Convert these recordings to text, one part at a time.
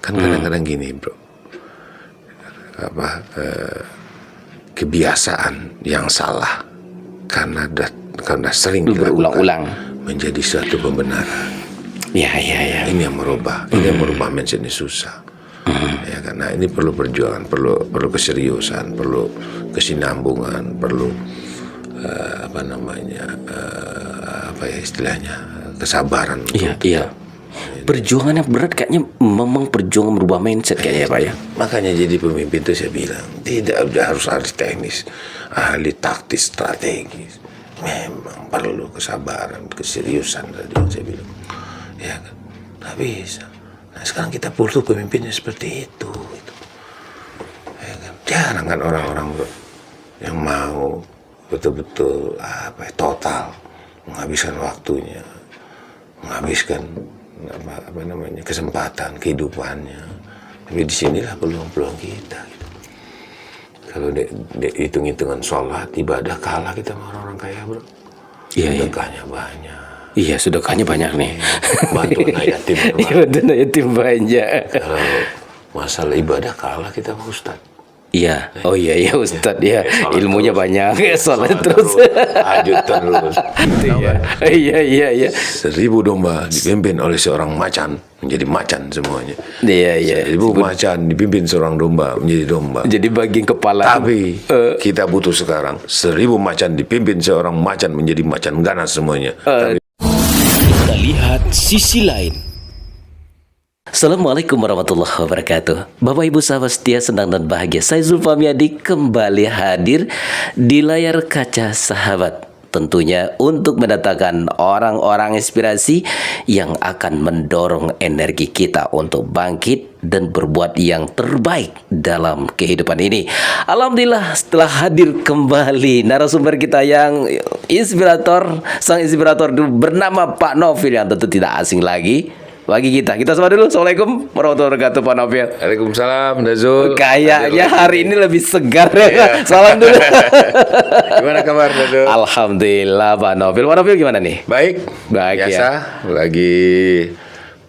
Kan kadang-kadang gini bro, kebiasaan yang salah karena sering berulang-ulang menjadi suatu pembenaran. Ya. Ini yang merubah mindset ini susah. Ya, karena ini perlu perjuangan, perlu keseriusan, perlu kesinambungan, perlu kesabaran. Iya. Perjuangan yang berat kayaknya, memang perjuangan merubah mindset kayaknya ya Pak ya. Makanya jadi pemimpin itu saya bilang tidak harus ahli teknis, ahli taktis, strategis. Memang perlu kesabaran, keseriusan tadi yang saya bilang. Ya kan, nggak bisa. Nah sekarang kita butuh pemimpinnya seperti itu. Ya kan? Jarang kan orang-orang yang mau betul-betul total menghabiskan waktunya, menghabiskan kesempatan kehidupannya. Tapi disinilah peluang-peluang kita gitu. Kalau hitung-hitungan sholat ibadah kalah kita sama orang-orang kaya bro. Sedekahnya banyak. Iya, sedekahnya banyak nih. Bantu anak yatim. Bantu anak yatim banyak. Kalau masalah ibadah kalah kita sama ustad. Iya, iya Ustadz ya, ilmunya banyak, sholat terus, hajut terus. Iya. 1000 domba dipimpin oleh seorang macan menjadi macan semuanya. Iya. 1000 macan dipimpin seorang domba menjadi domba. Jadi bagian kepala. Tapi kita butuh sekarang 1000 macan dipimpin seorang macan menjadi macan ganas semuanya. Kita lihat sisi lain. Assalamualaikum warahmatullahi wabarakatuh. Bapak Ibu sahabat setia, senang dan bahagia, saya Zulfam Yadi kembali hadir di layar kaca sahabat. Tentunya untuk mendatangkan orang-orang inspirasi yang akan mendorong energi kita untuk bangkit dan berbuat yang terbaik dalam kehidupan ini. Alhamdulillah setelah hadir kembali narasumber kita yang inspirator, sang inspirator bernama Pak Nofil yang tentu tidak asing lagi bagi kita. Kita sama dulu. Assalamualaikum warahmatullahi wabarakatuh Pak Nofil. Waalaikumsalam Dazul. Kayaknya hari ini lebih segar ya. Salam dulu. Gimana kabar Dazul? Alhamdulillah Pak Nofil. Pak Nofil gimana nih? Baik Biasa ya. Lagi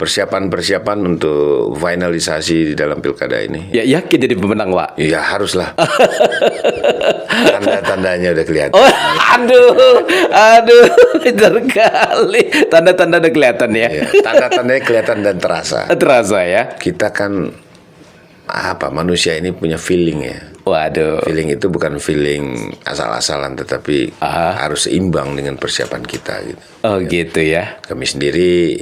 persiapan untuk finalisasi di dalam pilkada ini. Ya, yakin jadi pemenang Pak? Ya haruslah. Tanda-tandanya udah kelihatan. Oh, aduh, terkali. Tanda-tanda udah kelihatan ya. Tanda-tandanya kelihatan dan terasa. Terasa ya. Kita kan manusia ini punya feeling ya. Waduh. Feeling itu bukan feeling asal-asalan, tetapi harus seimbang dengan persiapan kita gitu. Oh gitu ya. Kami sendiri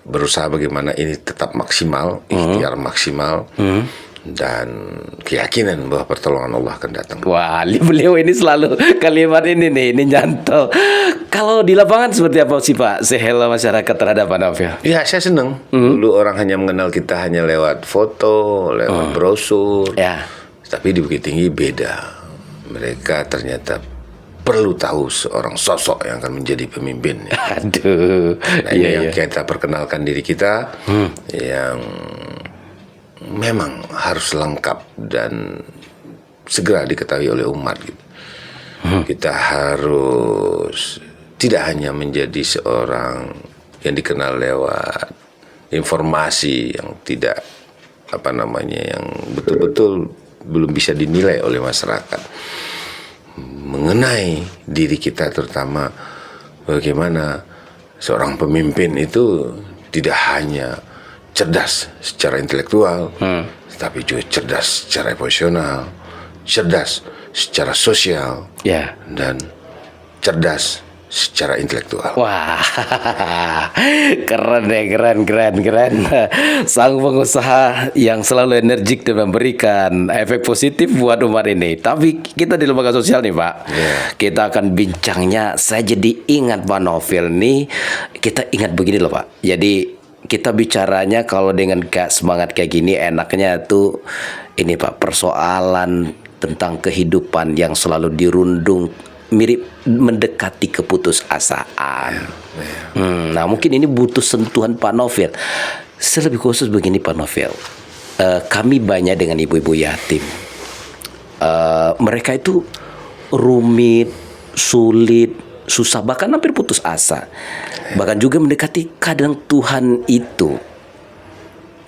berusaha bagaimana ini tetap maksimal, ikhtiar maksimal, dan keyakinan bahwa pertolongan Allah akan datang. Wah, beliau ini selalu kalimat ini nyantol. Kalau di lapangan seperti apa sih Pak sehela masyarakat terhadap Pak Nofil? Ya saya senang. Dulu orang hanya mengenal kita hanya lewat foto, lewat brosur. Ya. Tapi di Bukit Tinggi beda. Mereka ternyata perlu tahu seorang sosok yang akan menjadi pemimpin. Aduh. Nah, ini yang kita perkenalkan diri kita, yang memang harus lengkap dan segera diketahui oleh umat. Gitu. Kita harus tidak hanya menjadi seorang yang dikenal lewat informasi yang tidak yang betul-betul belum bisa dinilai oleh masyarakat. Mengenai diri kita, terutama bagaimana seorang pemimpin itu tidak hanya cerdas secara intelektual, tapi juga cerdas secara emosional, cerdas secara sosial, dan cerdas secara intelektual. Wah, keren. Sang pengusaha yang selalu energik dan memberikan efek positif buat umat ini. Tapi kita di lembaga sosial nih Pak, kita akan bincangnya. Saya jadi ingat Pak Nofil nih, kita ingat begini loh Pak. Jadi kita bicaranya kalau dengan semangat kayak gini enaknya tuh ini Pak, persoalan tentang kehidupan yang selalu dirundung mirip mendekati keputusasaan. Nah mungkin ini butuh sentuhan Pak Nofil. Selebih khusus begini Pak Nofil, kami banyak dengan ibu-ibu yatim. Mereka itu rumit, sulit, susah, bahkan hampir putus asa. Bahkan juga mendekati kadang Tuhan itu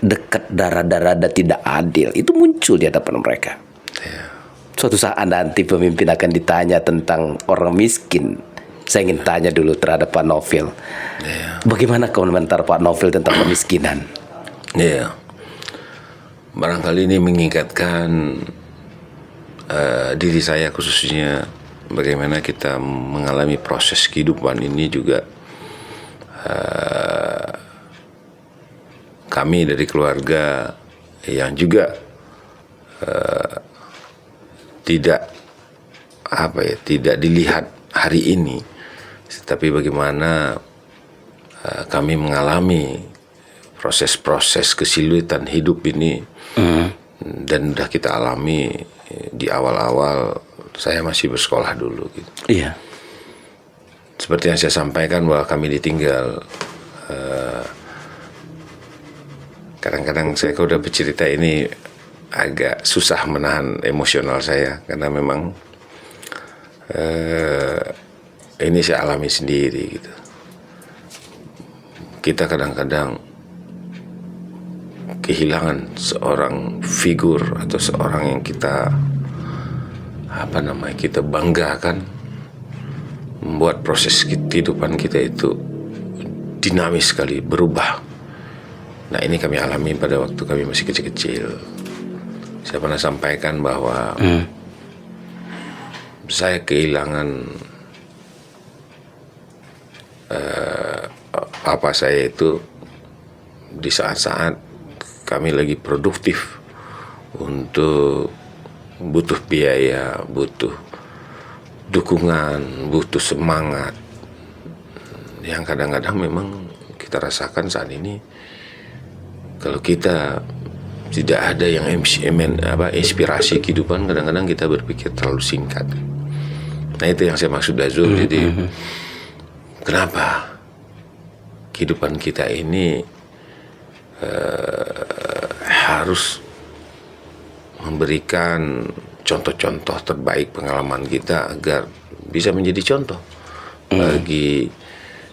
dekat darah-darah tidak adil itu muncul di hadapan mereka. Suatu saat nanti pemimpin akan ditanya tentang orang miskin. Saya ingin tanya dulu terhadap Pak Novel. Bagaimana komentar Pak Novel tentang kemiskinan? Iya. Barangkali ini mengingatkan diri saya khususnya bagaimana kita mengalami proses kehidupan ini juga. Kami dari keluarga yang juga tidak dilihat hari ini, tapi bagaimana kami mengalami proses-proses kesulitan hidup ini, dan udah kita alami di awal-awal saya masih bersekolah dulu gitu. Iya. Seperti yang saya sampaikan bahwa kami ditinggal. Kadang-kadang saya kalau udah bercerita ini agak susah menahan emosional saya karena memang ini saya alami sendiri gitu. Kita kadang-kadang kehilangan seorang figur atau seorang yang kita kita banggakan, membuat proses kehidupan kita itu dinamis sekali, berubah. Nah, ini kami alami pada waktu kami masih kecil-kecil. Saya pernah sampaikan bahwa saya kehilangan papa saya itu di saat-saat kami lagi produktif untuk butuh biaya, butuh dukungan, butuh semangat yang kadang-kadang memang kita rasakan saat ini. Kalau kita tidak ada yang inspirasi kehidupan, kadang-kadang kita berpikir terlalu singkat. Nah, itu yang saya maksud Azul. Jadi kenapa kehidupan kita ini harus memberikan contoh-contoh terbaik pengalaman kita agar bisa menjadi contoh bagi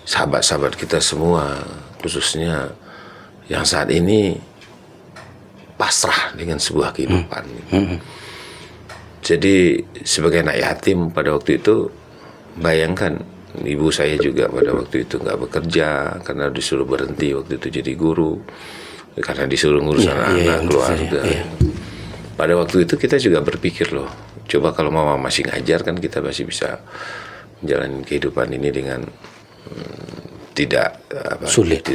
sahabat-sahabat kita semua, khususnya yang saat ini pasrah dengan sebuah kehidupan. Jadi sebagai anak yatim pada waktu itu, bayangkan ibu saya juga pada waktu itu nggak bekerja karena disuruh berhenti waktu itu jadi guru, karena disuruh ngurus anak-anak, keluarga. Pada waktu itu kita juga berpikir loh, coba kalau mama masih ngajar kan kita masih bisa menjalani kehidupan ini dengan tidak sulit.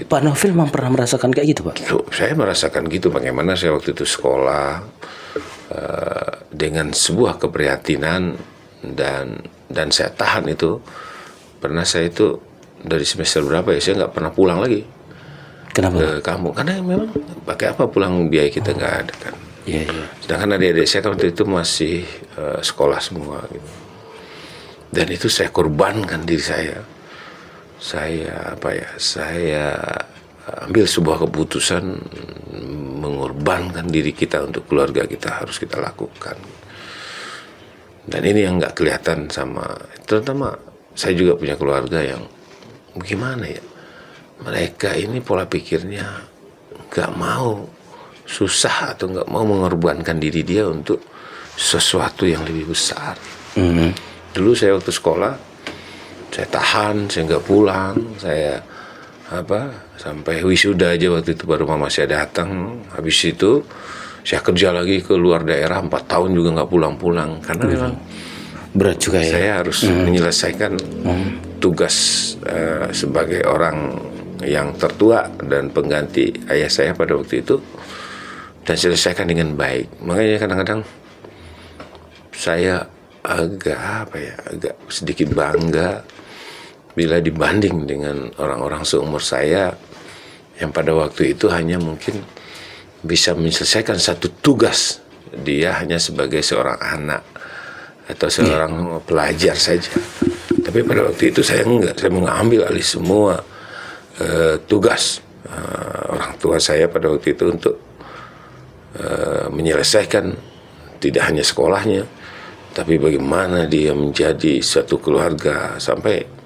Pak Novel memang pernah merasakan kayak gitu, Pak? Saya merasakan gitu. Bagaimana saya waktu itu sekolah dengan sebuah keprihatinan dan saya tahan itu. Pernah saya itu dari semester berapa ya, saya nggak pernah pulang lagi. Kenapa? Ke kampung. Karena memang pakai apa pulang, biaya kita nggak ada kan. Iya. Sedangkan adik-adik saya waktu itu masih sekolah semua gitu. Dan itu saya korbankan diri saya. Saya ambil sebuah keputusan mengorbankan diri kita untuk keluarga kita, harus kita lakukan. Dan ini yang nggak kelihatan sama, terutama saya juga punya keluarga yang gimana ya, mereka ini pola pikirnya nggak mau susah atau nggak mau mengorbankan diri dia untuk sesuatu yang lebih besar. Dulu saya waktu sekolah, saya tahan, saya nggak pulang, saya sampai wisuda aja waktu itu baru mama saya datang. Habis itu saya kerja lagi ke luar daerah 4 tahun juga nggak pulang-pulang karena memang berat juga ya. Saya harus menyelesaikan tugas sebagai orang yang tertua dan pengganti ayah saya pada waktu itu, dan selesaikan dengan baik. Makanya kadang-kadang saya agak sedikit bangga bila dibanding dengan orang-orang seumur saya yang pada waktu itu hanya mungkin bisa menyelesaikan satu tugas, dia hanya sebagai seorang anak atau seorang pelajar saja. Tapi pada waktu itu saya enggak, saya mengambil alih semua tugas orang tua saya pada waktu itu untuk menyelesaikan tidak hanya sekolahnya, tapi bagaimana dia menjadi satu keluarga, sampai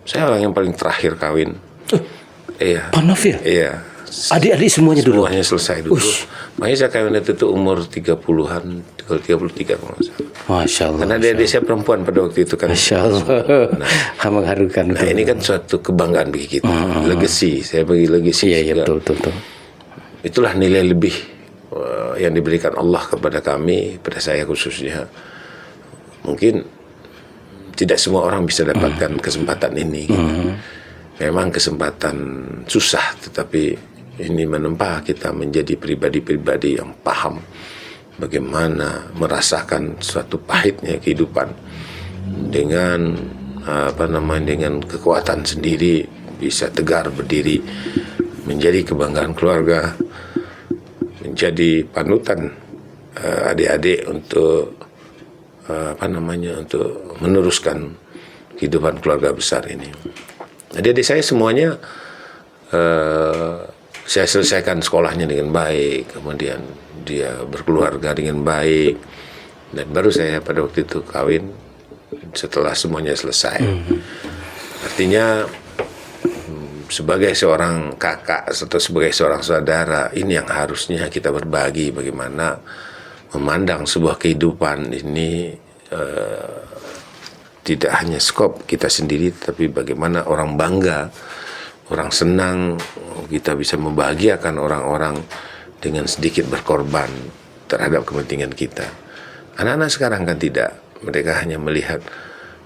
saya orang yang paling terakhir kawin. Iya. Pak Novel? Iya, Adik-adik semuanya dulu. Semuanya selesai dulu. Makanya saya kawin itu umur 30-an, 33 kalau nggak salah. Masya Allah. Karena adik saya perempuan pada waktu itu kan. Masya Allah. Mengharukan. Nah ini kan suatu kebanggaan bagi kita. Legacy, saya bagi legacy. Iya, betul. Itulah nilai lebih yang diberikan Allah kepada kami, pada saya khususnya. Mungkin tidak semua orang bisa dapatkan kesempatan ini. Memang kesempatan susah, tetapi ini menempa kita menjadi pribadi-pribadi yang paham bagaimana merasakan suatu pahitnya kehidupan dengan dengan kekuatan sendiri bisa tegar berdiri, menjadi kebanggaan keluarga, menjadi panutan adik-adik untuk untuk meneruskan kehidupan keluarga besar ini. Adik-adik saya semuanya saya selesaikan sekolahnya dengan baik, kemudian dia berkeluarga dengan baik, dan baru saya pada waktu itu kawin setelah semuanya selesai. Artinya sebagai seorang kakak atau sebagai seorang saudara, ini yang harusnya kita berbagi bagaimana memandang sebuah kehidupan ini tidak hanya skop kita sendiri, tapi bagaimana orang bangga, orang senang kita bisa membahagiakan orang-orang dengan sedikit berkorban terhadap kepentingan kita. Anak-anak sekarang kan tidak, mereka hanya melihat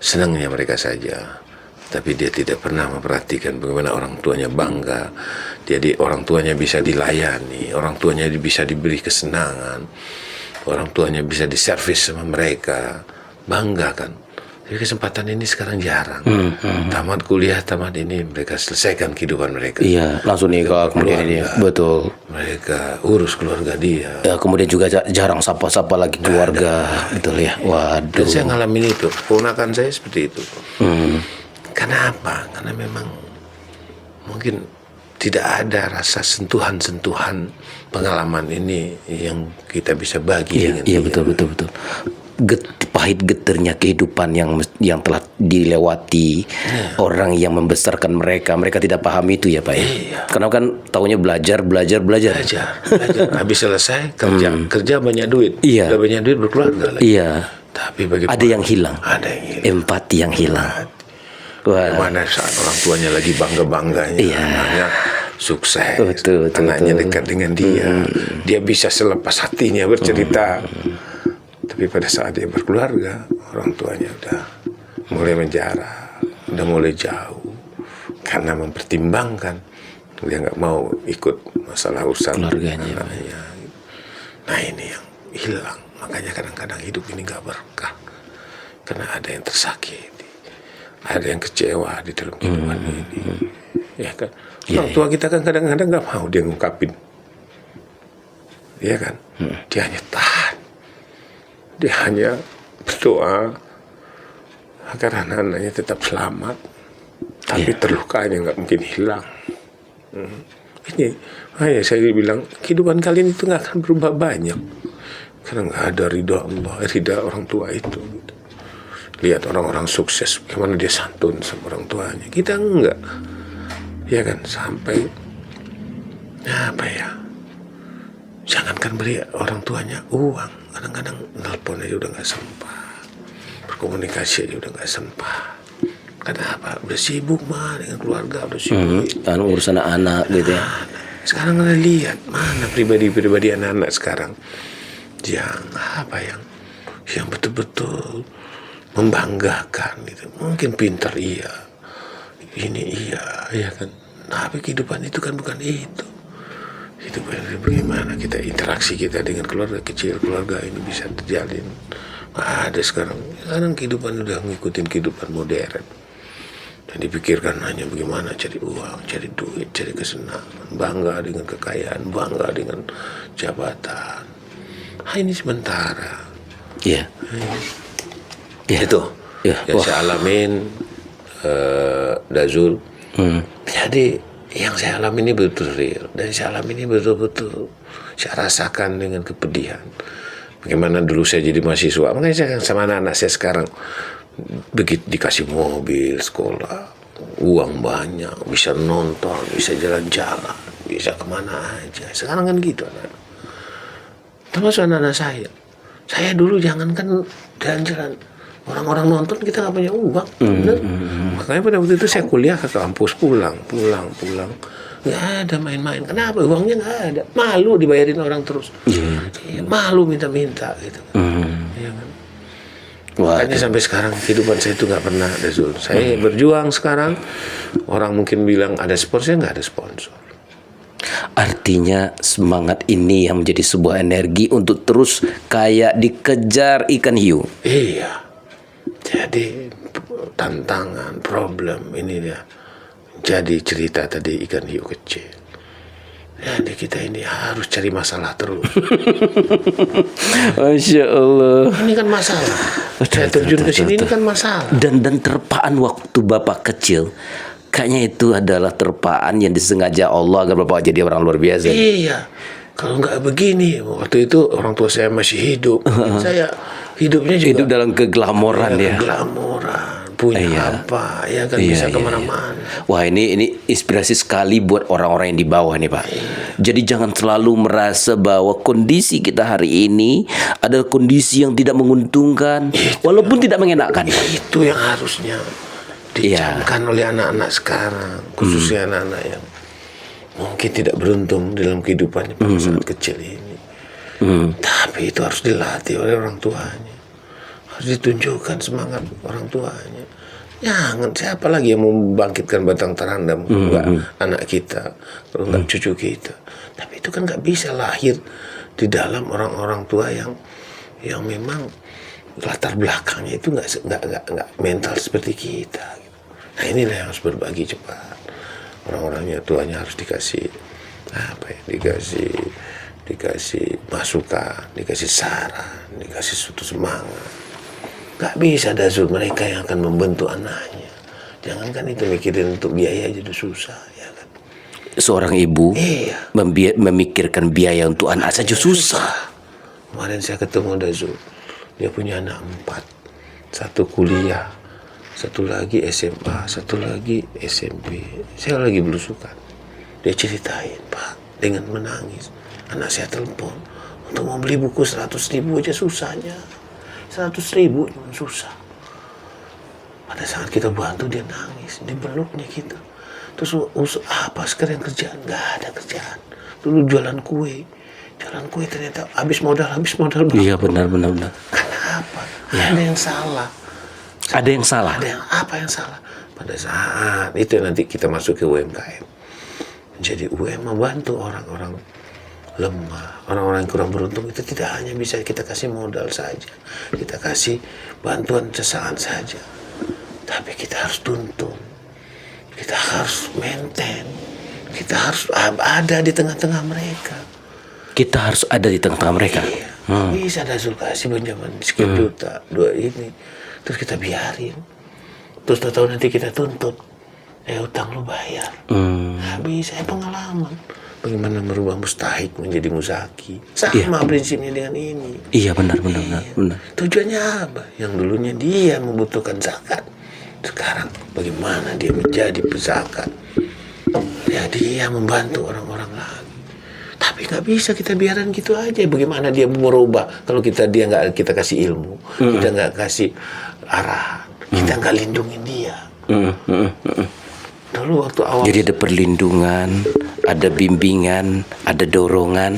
senangnya mereka saja, tapi dia tidak pernah memperhatikan bagaimana orang tuanya bangga. Jadi orang tuanya bisa dilayani, orang tuanya bisa diberi kesenangan, orang tuanya bisa diservis sama mereka, bangga kan. Jadi kesempatan ini sekarang jarang. Tamat kuliah, tamat ini mereka selesaikan kehidupan mereka. Iya, langsung nikah kemudian ini. Betul. Mereka urus keluarga dia. Ya, kemudian juga jarang sapa-sapa lagi keluarga, betul ya. Waduh. Dan saya ngalamin itu, keponakan saya seperti itu. Kenapa? Karena memang mungkin tidak ada rasa sentuhan-sentuhan pengalaman ini yang kita bisa bagi dengan dia. Iya, betul. Pahit getirnya kehidupan yang telah dilewati orang yang membesarkan mereka tidak paham itu ya Pak ya. Karena kan taunya belajar. Habis selesai kerja banyak duit. Udah banyak duit berkeluarga lagi. Tapi bagaimana? Ada yang hilang. Empati yang hilang. Bagaimana saat orang tuanya lagi bangga-bangganya anaknya sukses, anaknya dekat dengan dia, dia bisa selepas hatinya bercerita. Tapi pada saat dia berkeluarga, orang tuanya udah mulai menjara, udah mulai jauh, karena mempertimbangkan dia nggak mau ikut masalah urusan keluarganya. Nah ini yang hilang, makanya kadang-kadang hidup ini nggak berkah, karena ada yang tersakiti, ada yang kecewa di dalam kehidupan ini, ya kan? Orang tua kita kan kadang-kadang nggak mau dia ngungkapin, ya kan? Dia hanya tahan. Dia hanya berdoa agar anak-anaknya tetap selamat, tapi terlukanya nggak mungkin hilang. Ini makanya saya bilang kehidupan kalian itu nggak akan berubah banyak karena nggak ada ridha Allah, ridha orang tua itu. Gitu. Lihat orang-orang sukses, bagaimana dia santun sama orang tuanya. Kita enggak, ya kan, sampai jangankan beri orang tuanya uang. Kadang-kadang nelpon aja udah gak sempat, berkomunikasi aja udah gak sempat. Kenapa? Udah sibuk dengan keluarga, udah sibuk. Kan urusan anak gitu ya. Sekarang kita lihat mana pribadi-pribadi anak-anak sekarang yang yang betul-betul membanggakan gitu. Mungkin pintar ini ya kan. Tapi kehidupan itu kan bukan itu. Itu bagaimana kita interaksi kita dengan keluarga kecil, keluarga ini bisa terjalin. Ada sekarang kehidupan udah ngikutin kehidupan modern. Dan dipikirkan hanya bagaimana cari uang, cari duit, cari kesenangan, bangga dengan kekayaan, bangga dengan jabatan. Ini sementara. Iya. Itu yang saya alamin, Dazul. Jadi yang saya alami ini betul real, dan saya alami ini betul-betul saya rasakan dengan kepedihan. Bagaimana dulu saya jadi mahasiswa, makanya saya sama anak-anak saya sekarang begitu dikasih mobil sekolah, uang banyak, bisa nonton, bisa jalan-jalan, bisa kemana aja. Sekarang kan gitu anak. Termasuk anak-anak saya. Saya dulu jangankan jalan-jalan, orang-orang nonton kita nggak punya uang, bener. Makanya pada waktu itu saya kuliah ke kampus, pulang, nggak ada main-main. Kenapa? Uangnya nggak ada, malu dibayarin orang terus. Malu minta-minta gitu. Iya kan? Makanya sampai sekarang kehidupan saya itu nggak pernah ada Zul. Saya berjuang sekarang, orang mungkin bilang ada sponsor, nggak ada sponsor. Artinya semangat ini yang menjadi sebuah energi untuk terus kayak dikejar ikan hiu. Iya. Jadi tantangan, problem ini dia. Jadi cerita tadi ikan hiu kecil. Jadi kita ini harus cari masalah terus. Masya Allah. Ini kan masalah. Saya terjun ke sini ini kan masalah. Dan terpaan waktu Bapak kecil, kayaknya itu adalah terpaan yang disengaja Allah agar Bapak jadi orang luar biasa. Iya. Kalau nggak begini, waktu itu orang tua saya masih hidup. Saya hidupnya juga Hidup dalam keglamoran ya. Keglamoran, punya apa, ya kan bisa kemana-mana. Wah ini inspirasi sekali buat orang-orang yang di bawah nih Pak. Jadi jangan selalu merasa bahwa kondisi kita hari ini adalah kondisi yang tidak menguntungkan, walaupun tidak mengenakan. Itu yang harusnya dicamkan oleh anak-anak sekarang, khususnya anak-anak yang mungkin tidak beruntung dalam kehidupannya pada saat kecil ini. Tapi itu harus dilatih oleh orang tuanya, harus ditunjukkan semangat orang tuanya. Jangan, siapa lagi yang mau membangkitkan batang terandam enggak anak kita, kalau enggak cucu kita. Tapi itu kan nggak bisa lahir di dalam orang-orang tua yang memang latar belakangnya itu nggak mental seperti kita. Nah inilah yang harus berbagi cepat. Orang-orangnya tuanya harus dikasih apa ya? Dikasih masukan, dikasih saran, dikasih suatu semangat. Gak bisa Dazul mereka yang akan membentuk anaknya. Jangankan itu mikirin untuk biaya aja udah susah, ya kan? Seorang ibu memikirkan biaya untuk anak saja susah. Kemarin saya ketemu Dazul, dia punya anak 4, satu kuliah, satu lagi SMA, satu lagi SMP. Saya lagi belusukan. Dia ceritain, Pak, dengan menangis. Anak saya telepon untuk mau beli buku 100.000 aja susahnya. 100.000 cuma susah. Pada saat kita bantu dia nangis, dia peluknya kita. Terus apa sekarang kerjaan? Gak ada kerjaan. Dulu jualan kue ternyata habis modal banget. Iya benar. Kenapa? Ada yang salah. Ada yang salah. Apa yang salah? Pada saat itu nanti kita masuk ke UMKM. Jadi UMKM membantu orang-orang lemah, orang-orang yang kurang beruntung itu tidak hanya bisa kita kasih modal saja, kita kasih bantuan sesaat saja, tapi kita harus tuntun, kita harus maintain, kita harus ada di tengah-tengah mereka. Kita harus ada di tengah-tengah mereka. Iya. Bisa Dazul kasih pinjaman sekian juta, 2 ini, terus kita biarin, terus tahu nanti kita tuntut, utang lu bayar. Bisa pengalaman. Bagaimana merubah mustahik menjadi muzaki. Sama prinsipnya dengan ini. Iya benar. Tujuannya apa? Yang dulunya dia membutuhkan zakat, sekarang bagaimana dia menjadi pezakat. Ya dia membantu orang-orang lagi. Tapi nggak bisa kita biarin gitu aja. Bagaimana dia merubah kalau dia nggak kita kasih ilmu, kita nggak kasih arahan, kita nggak lindungi dia. Dulu waktu awal. Jadi ada perlindungan, ada bimbingan, ada dorongan.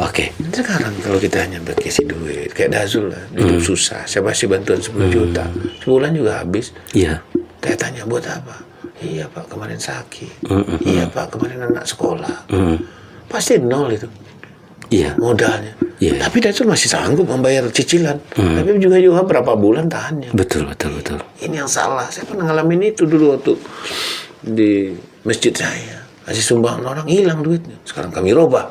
Oke. Sekarang kalau kita hanya kasih duit, kayak Dazul lah, hidup susah. Saya kasih bantuan 10 juta, sebulan juga habis. Iya. Saya tanya buat apa? Iya Pak, kemarin sakit. Iya Pak, kemarin anak sekolah. Pasti nol itu. Iya. Modalnya. Iya. Tapi Dazul masih sanggup membayar cicilan. Tapi juga berapa bulan tahannya. Betul. Ini yang salah. Saya pernah ngalamin itu dulu waktu di masjid saya. Kasih sumbangan orang, hilang duitnya. Sekarang kami robah.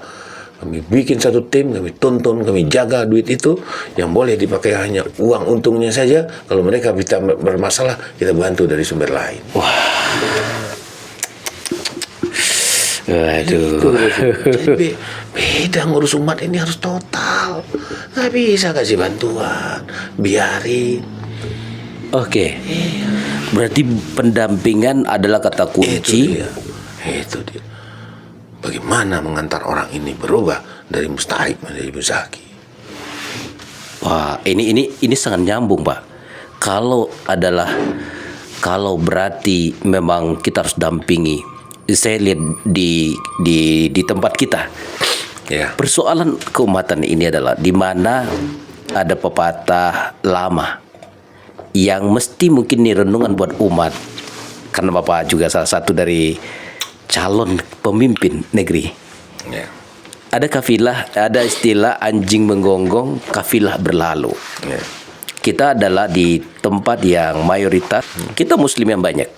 Kami bikin satu tim, kami tuntun, kami jaga duit itu. Yang boleh dipakai hanya uang untungnya saja. Kalau mereka bisa bermasalah, kita bantu dari sumber lain. Waduh. Jadi beda ngurus umat ini harus total. Nggak bisa kasih bantuan, biarin. Oke. Berarti pendampingan adalah kata kunci. Itu dia. bagaimana mengantar orang ini berubah dari mustahik menjadi muzaki. Wah, ini sangat nyambung, Pak. Kalau berarti memang kita harus dampingi. Saya lihat di tempat kita. Ya. Persoalan keumatan ini adalah di mana ada pepatah lama yang mesti mungkin ini renungan buat umat, karena Bapak juga salah satu dari calon pemimpin negeri. Ya. Ada kafilah, ada istilah anjing menggonggong, kafilah berlalu. Ya. Kita adalah di tempat yang mayoritas kita muslim yang banyak.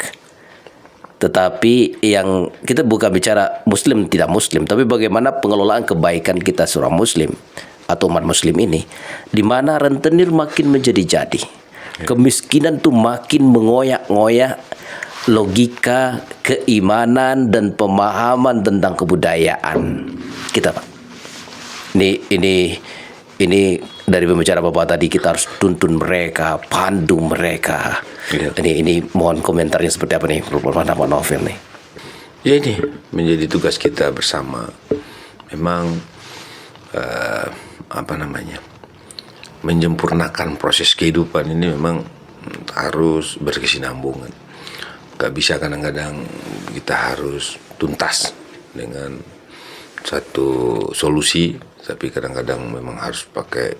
Tetapi yang kita bukan bicara muslim tidak muslim, tapi bagaimana pengelolaan kebaikan kita seorang muslim atau umat muslim ini, di mana rentenir makin menjadi-jadi. Kemiskinan tuh makin mengoyak-ngoyak logika, keimanan dan pemahaman tentang kebudayaan kita, Pak. Ini dari pembicara Bapak tadi, kita harus tuntun mereka, pandu mereka. Ya. Ini mohon komentarnya seperti apa nih, Pak Novel nih? Ya, ini menjadi tugas kita bersama. Memang menyempurnakan proses kehidupan ini memang harus berkesinambungan. Gak bisa kadang-kadang kita harus tuntas dengan satu solusi, tapi kadang-kadang memang harus pakai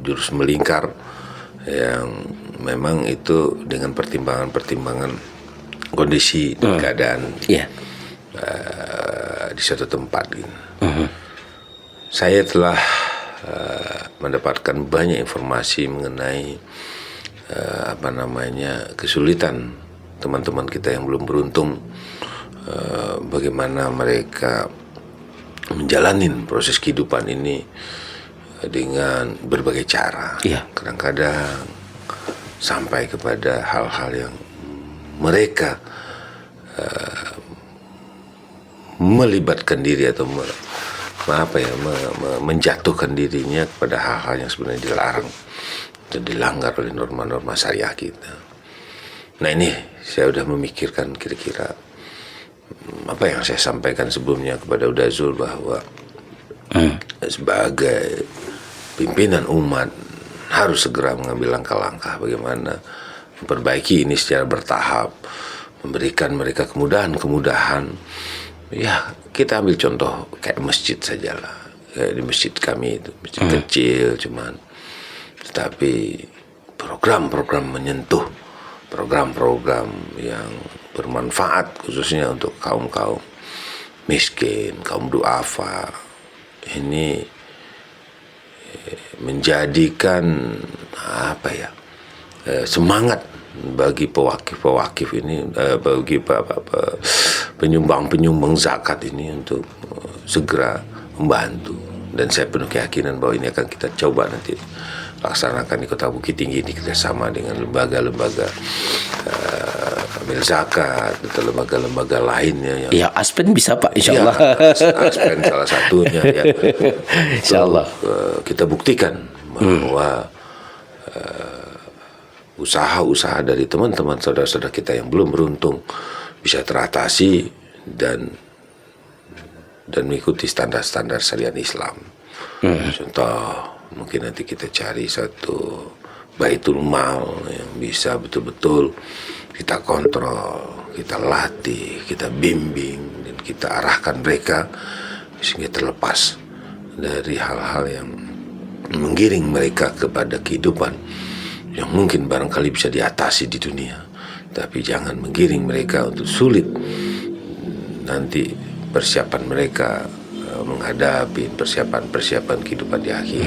jurus melingkar yang memang itu dengan pertimbangan-pertimbangan kondisi dan keadaan di suatu tempat gitu. Saya telah mendapatkan banyak informasi mengenai kesulitan teman-teman kita yang belum beruntung, bagaimana mereka menjalani proses kehidupan ini dengan berbagai cara. Kadang-kadang sampai kepada hal-hal yang mereka melibatkan diri atau menjatuhkan dirinya kepada hal-hal yang sebenarnya dilarang dan dilanggar oleh norma-norma syariah kita. Nah, ini saya sudah memikirkan kira-kira apa yang saya sampaikan sebelumnya kepada Udazul, bahwa sebagai pimpinan umat harus segera mengambil langkah-langkah bagaimana memperbaiki ini secara bertahap, memberikan mereka kemudahan-kemudahan. Ya, kita ambil contoh kayak masjid sajalah. Kayak di masjid kami itu, masjid kecil cuman, tetapi program-program menyentuh, program-program yang bermanfaat khususnya untuk kaum-kaum miskin, kaum duafa. Ini menjadikan semangat bagi pewakif ini, bagi penyumbang zakat ini untuk segera membantu. Dan saya penuh keyakinan bahwa ini akan kita coba nanti laksanakan di Kota Bukit Tinggi ini kerjasama dengan lembaga-lembaga amil zakat atau lembaga-lembaga lainnya yang Aspen bisa, Pak, insyaallah. Aspen salah satunya ya. Insyaallah kita buktikan bahwa usaha-usaha dari teman-teman saudara-saudara kita yang belum beruntung bisa teratasi dan mengikuti standar-standar syariat Islam. Contoh, mungkin nanti kita cari satu baitul mal yang bisa betul-betul kita kontrol, kita latih, kita bimbing, dan kita arahkan mereka sehingga terlepas dari hal-hal yang menggiring mereka kepada kehidupan yang mungkin barangkali bisa diatasi di dunia, tapi jangan menggiring mereka untuk sulit nanti persiapan mereka menghadapi persiapan kehidupan di akhir.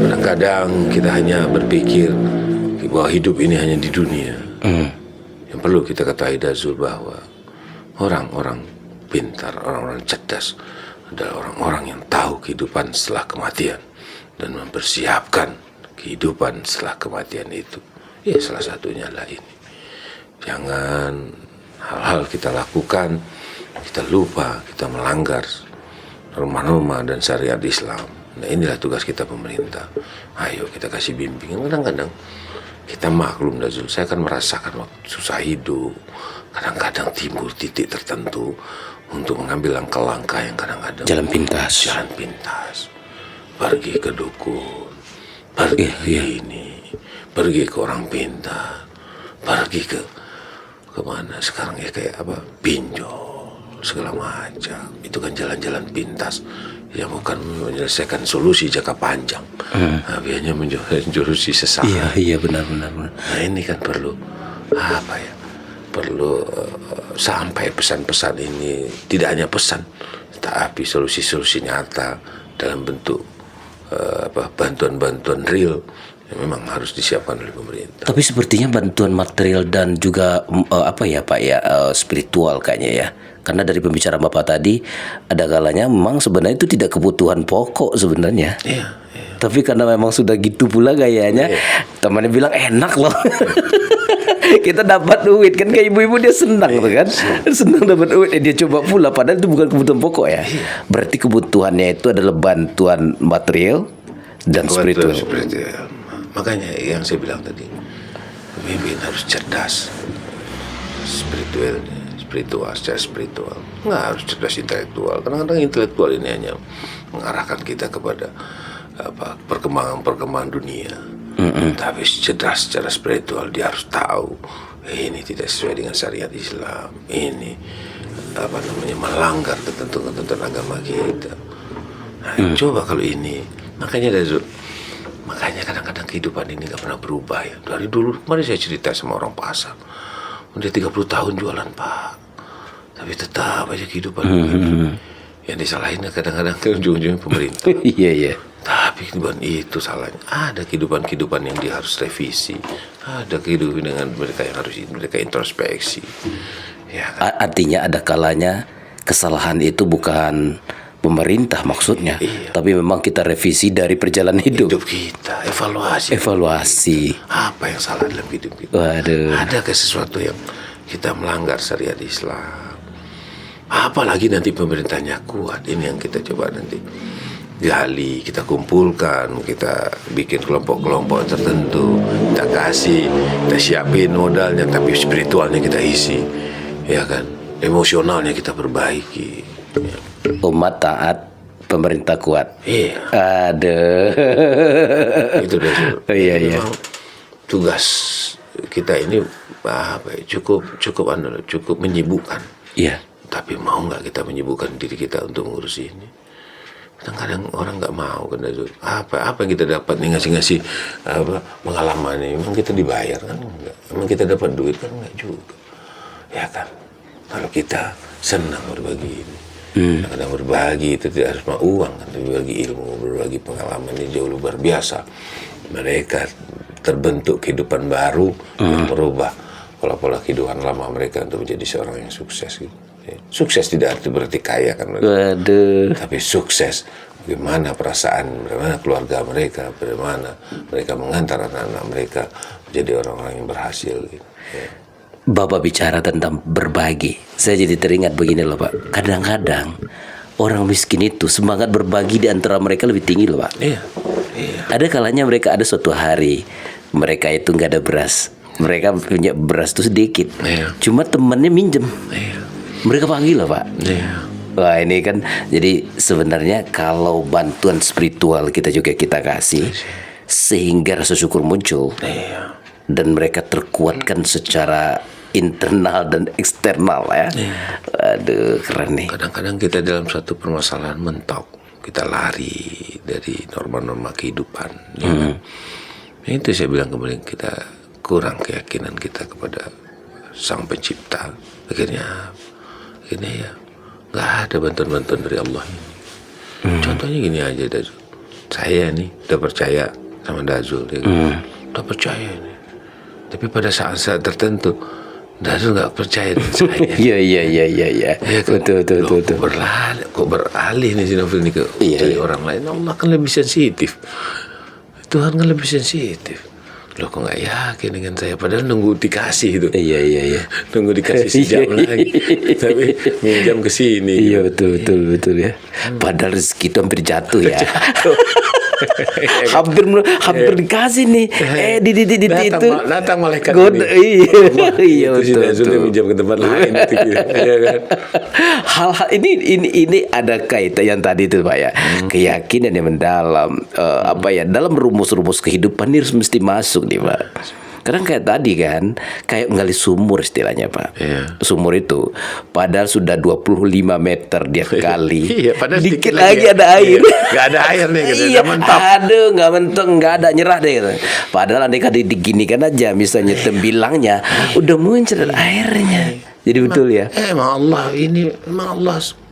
Kadang-kadang kita hanya berpikir bahwa hidup ini hanya di dunia. Yang perlu kita ketahui Dazul, bahwa orang-orang pintar, orang-orang cerdas adalah orang-orang yang tahu kehidupan setelah kematian dan mempersiapkan kehidupan setelah kematian itu. Ya, salah satunya adalah ini. Jangan hal-hal kita lakukan, kita lupa, kita melanggar norma-norma dan syariat Islam. Nah, inilah tugas kita pemerintah. Ayo kita kasih bimbingan. Kadang-kadang kita maklum, Dazul, saya akan merasakan waktu susah hidup. Kadang-kadang timbul titik tertentu untuk mengambil langkah-langkah yang kadang-kadang Jalan pintas. Pergi ke dukun, pergi ke ini, pergi ke orang pintar, pergi ke kemana sekarang ya, kayak apa, pinjol segala macam. Itu kan jalan-jalan pintas yang bukan menyelesaikan solusi jangka panjang, biasanya menyelesaikan solusi sesaat. Iya benar. Nah ini kan perlu apa ya, perlu sampai pesan-pesan ini tidak hanya pesan, tapi solusi-solusi nyata dalam bentuk bantuan-bantuan real yang memang harus disiapkan oleh pemerintah. Tapi sepertinya bantuan material dan juga spiritual kayaknya ya. Karena dari pembicaraan Bapak tadi, ada kalanya memang sebenarnya itu tidak kebutuhan pokok sebenarnya. Iya. Tapi karena memang sudah gitu pula gayanya, temannya bilang enak loh. Kita dapat duit kan, kayak ibu-ibu dia senang tuh kan, senang dapat duit, dia coba pula padahal itu bukan kebutuhan pokok ya. Berarti kebutuhannya itu adalah bantuan material dan spiritual. Makanya yang saya bilang tadi, pemimpin harus cerdas, secara spiritual, nggak harus cerdas intelektual. Kadang-kadang intelektual ini hanya mengarahkan kita kepada perkembangan dunia. Tapi cerdas secara spiritual, dia harus tahu ini tidak sesuai dengan syariat Islam, ini melanggar ketentuan agama kita. Nah, coba kalau ini, makanya kadang-kadang kehidupan ini nggak pernah berubah ya. Dari dulu kemarin saya cerita sama orang pasar, udah 30 tahun jualan Pak, tapi tetap aja kehidupan begini. Yang disalahin kadang-kadang ujung-ujungnya pemerintah. Iya. Tapi kehidupan itu salahnya. Ada kehidupan yang dia harus revisi. Ada kehidupan dengan mereka yang harus mereka introspeksi. Ya kan? Artinya ada kalanya kesalahan itu bukan pemerintah maksudnya, tapi memang kita revisi dari perjalanan hidup kita, evaluasi. Apa yang salah dalam hidup kita? Waduh. Adakah sesuatu yang kita melanggar syariat Islam? Apalagi nanti pemerintahnya kuat, ini yang kita coba nanti gali, kita kumpulkan, kita bikin kelompok-kelompok tertentu, kita kasih, kita siapin modalnya, tapi spiritualnya kita isi, ya kan, emosionalnya kita perbaiki. Ya. Umat taat, pemerintah kuat. Iya. Aduh. Itu deh. Iya. Tugas kita ini cukup menyibukkan. Iya. Tapi mau nggak kita menyibukkan diri kita untuk mengurus ini? Kadang-kadang orang nggak mau kan. Apa yang kita dapat nih, ngasih pengalaman ini, emang kita dibayar kan enggak? Emang kita dapat duit kan enggak juga, ya kan? Kalau kita senang berbagi ini, kadang berbagi itu tidak harus mau uang kan, tapi berbagi ilmu, berbagi pengalaman ini jauh luar biasa. Mereka terbentuk kehidupan baru yang merubah pola-pola kehidupan lama mereka untuk menjadi seorang yang sukses gitu. Sukses tidak berarti kaya kan, tapi sukses bagaimana perasaan, bagaimana keluarga mereka, bagaimana mereka mengantar anak-anak mereka menjadi orang-orang yang berhasil gitu. Ya. Bapak bicara tentang berbagi, saya jadi teringat begini loh Pak. Kadang-kadang orang miskin itu semangat berbagi di antara mereka lebih tinggi loh Pak. Iya. Ada kalanya mereka ada suatu hari mereka itu nggak ada beras, mereka punya beras itu sedikit, cuma temennya minjem. Mereka panggil loh Pak. Wah ini kan jadi sebenarnya kalau bantuan spiritual kita juga kita kasih sehingga rasa syukur muncul dan mereka terkuatkan secara internal dan eksternal ya. Aduh keren nih. Kadang-kadang kita dalam satu permasalahan mentok, kita lari dari norma-norma kehidupan. Itu saya bilang kemarin, kita kurang keyakinan kita kepada Sang Pencipta. Akhirnya ya nggak ada bantuan-bantuan dari Allah ini. Contohnya gini aja, Dazul. Saya nih udah percaya sama Dazul, udah percaya nih. Tapi pada saat-saat tertentu Dazul nggak percaya dengan saya. Iya. Betul. Kok beralih nih si Novel ini ke orang lain? Allah kan lebih sensitif. Tuhan kan lebih sensitif. Loh kok nggak yakin dengan saya, padahal nunggu dikasih itu. Iya. Nunggu dikasih sejam lagi, tapi minjam ke sini. Iya betul ya. Padahal rezeki itu hampir jatuh ya. hampir dikasih nih. Di itu. Datang malaikat God, ini. iya Itu betul. sudah minjam ke tempat lain itu, ya kan? Hal-hal ini ada kaitan yang tadi itu Pak ya, keyakinan yang mendalam, dalam rumus-rumus kehidupan ini mesti masuk nih Pak. Karena kayak tadi kan, kayak menggali sumur istilahnya Pak. Iya. Sumur itu padahal sudah 25 meter dia kali. Iya, padahal dikit sedikit lagi lagi. ada air. Nggak ada air nih, gitu. Iya, Udah mentok. aduh nggak mentok, nggak ada, nyerah deh gitu. Padahal andai kata diginikan aja misalnya tembilangnya udah muncul airnya. Jadi betul ya. Emang Allah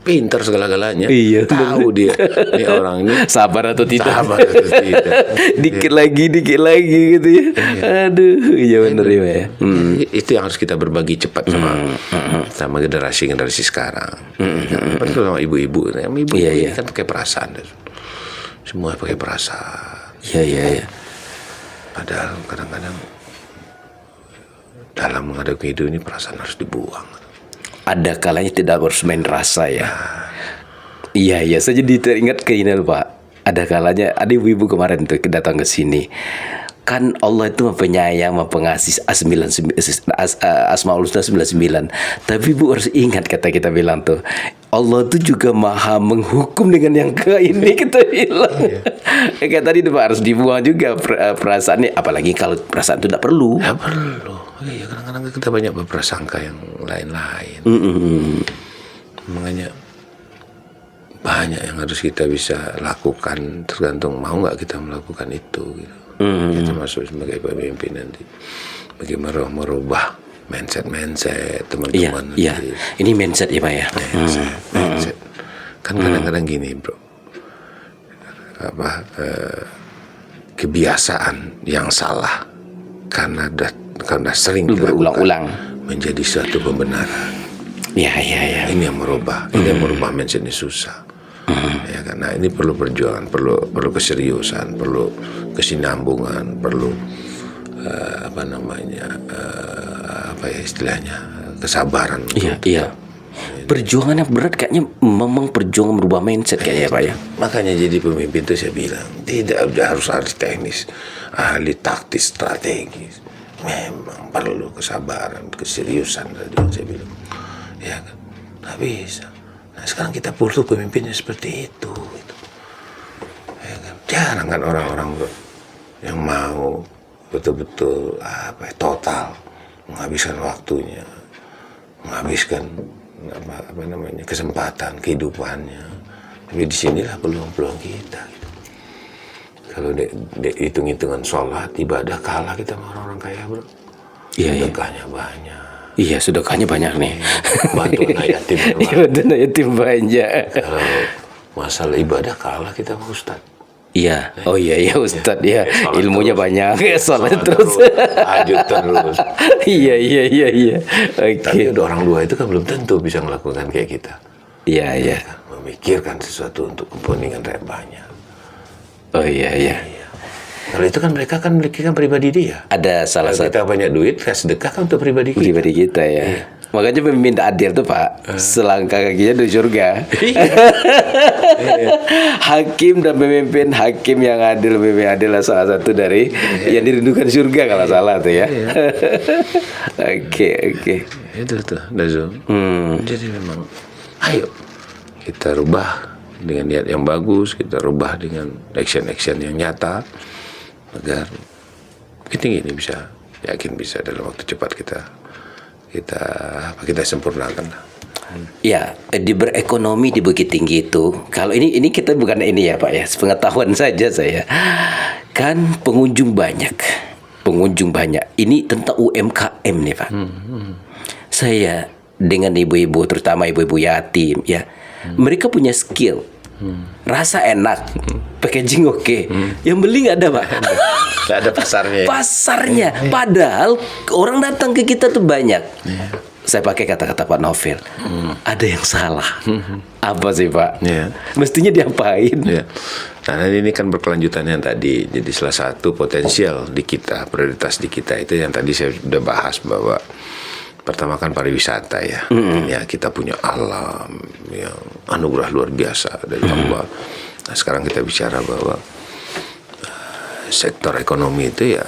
pintar segala-galanya. Iya, Tahu dia. Ini orang ini Sabar atau tidak? sabar atau tidak. dikit lagi gitu ya. Aduh, iya benar ya Pak ya. Itu yang harus kita berbagi cepat sama generasi sekarang. Betul sama ibu-ibu. Ibu-ibu Iya, ini iya. kan pakai perasaan. Semua pakai perasaan. Iya. Padahal kadang-kadang dalam menghadapi hidup ini perasaan harus dibuang. Ada kalanya tidak harus main rasa ya. Iya, saya jadi teringat ke ini Pak. Ada kalanya ada ibu-ibu kemarin tuh datang ke sini. Kan Allah itu penyayang, pengasih Asmaul Husna 99. Tapi Bu harus ingat kata kita bilang tuh, Allah itu juga maha menghukum dengan yang ke ini kita bilang. Kayak tadi tuh Pak, harus dibuang juga perasaannya, apalagi kalau perasaan itu tidak perlu. Ya perlu. Iya, kadang-kadang kita banyak berprasangka yang lain-lain. Makanya banyak yang harus kita bisa lakukan, tergantung mau nggak kita melakukan itu. Gitu. Kita masuk sebagai pemimpin nanti, bagaimana merubah mindset teman-teman. Iya. Ini mindset ya Pak ya. Mindset. Kan kadang-kadang gini bro, kebiasaan yang salah karena sering berulang-ulang menjadi suatu pembenaran. Iya. Ini yang merubah mindset ini susah. Ya, karena ini perlu perjuangan, perlu keseriusan, perlu kesinambungan, perlu istilahnya kesabaran. Iya. Perjuangan yang berat kayaknya, memang perjuangan merubah mindset kayaknya Pak ya. Makanya jadi pemimpin itu saya bilang tidak harus ahli teknis, ahli taktis strategis. Memang perlu kesabaran, keseriusan tadi yang saya bilang. Ya kan, nggak bisa. Nah sekarang kita perlu pemimpinnya seperti itu. Gitu. Ya kan? Jarang kan orang-orang yang mau betul-betul total menghabiskan waktunya, menghabiskan kesempatan kehidupannya. Tapi disinilah peluang-peluang kita. Gitu. Kalau hitung-hitungan sholat, ibadah kalah kita sama orang-orang kaya bro. Iya. Sedekahnya banyak. Iya, sedekahnya banyak nih. Bantu anak yatim. Bantu anak yatim banyak. Kalau masalah ibadah kalah kita sama Ustadz. Iya. Oh iya Ustadz ya. Ilmunya terus. banyak. Sholat terus. Lanjut terus. Iya. Oke. Tapi ada orang dua itu kan belum tentu bisa melakukan kayak kita. Iya. Memikirkan sesuatu untuk kepentingan rakyat banyak. Oh iya. Kalau itu kan mereka kan memikirkan pribadi dia. Ada salah Kalau satu kita banyak duit, sedekah kan untuk pribadi kita. pribadi kita ya. Iya. Makanya pemimpin adil tuh Pak, selangkah kakinya di surga. Hakim dan pemimpin hakim yang adil, pemimpin adil adalah salah satu dari yang dirindukan surga kalau salah tuh ya. Oke. Itu tuh, Dazo. Jadi memang, ayo kita rubah dengan niat yang bagus, kita rubah dengan action yang nyata agar ini bisa, yakin bisa dalam waktu cepat kita sempurnakan. Ya, di berekonomi di Bukit Tinggi itu, kalau ini kita bukan ini ya Pak ya, pengetahuan saja saya. Kan pengunjung banyak. Ini tentang UMKM nih Pak. Saya dengan ibu-ibu, terutama ibu-ibu yatim ya, mereka punya skill. Rasa enak, packaging oke. Yang beli nggak ada Pak. Nggak ada pasarnya. Padahal orang datang ke kita tuh banyak. Saya pakai kata-kata Pak Novel. Ada yang salah. Apa sih Pak? Yeah. Mestinya diapain? Ya. Nah ini kan berkelanjutan yang tadi. Jadi salah satu potensial di kita, prioritas di kita itu yang tadi saya sudah bahas bahwa pertama kan pariwisata ya. Ya kita punya alam yang anugerah luar biasa dari Allah. Nah sekarang kita bicara bahwa sektor ekonomi itu ya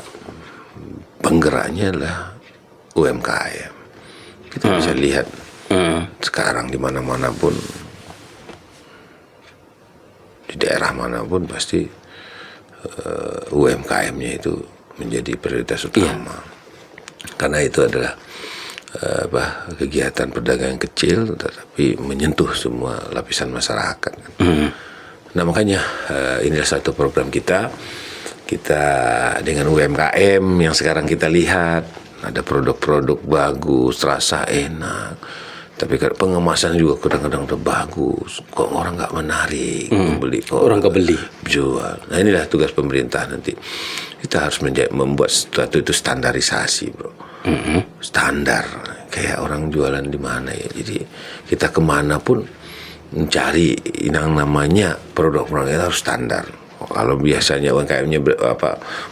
penggeraknya adalah UMKM. Kita bisa lihat sekarang di mana-mana pun, di daerah manapun pasti UMKM-nya itu menjadi prioritas utama. Karena itu adalah kegiatan perdagangan kecil tetapi menyentuh semua lapisan masyarakat. Nah makanya inilah satu program kita dengan UMKM yang sekarang kita lihat ada produk-produk bagus, rasa enak, tapi pengemasan juga kadang-kadang udah bagus, kok orang nggak menarik membeli, kok orang nggak beli, jual. Nah inilah tugas pemerintah nanti, kita harus membuat sesuatu itu standarisasi, bro. Standar kayak orang jualan di mana ya. Jadi kita kemana pun mencari yang namanya produk-produk itu harus standar. Kalau biasanya UMKM-nya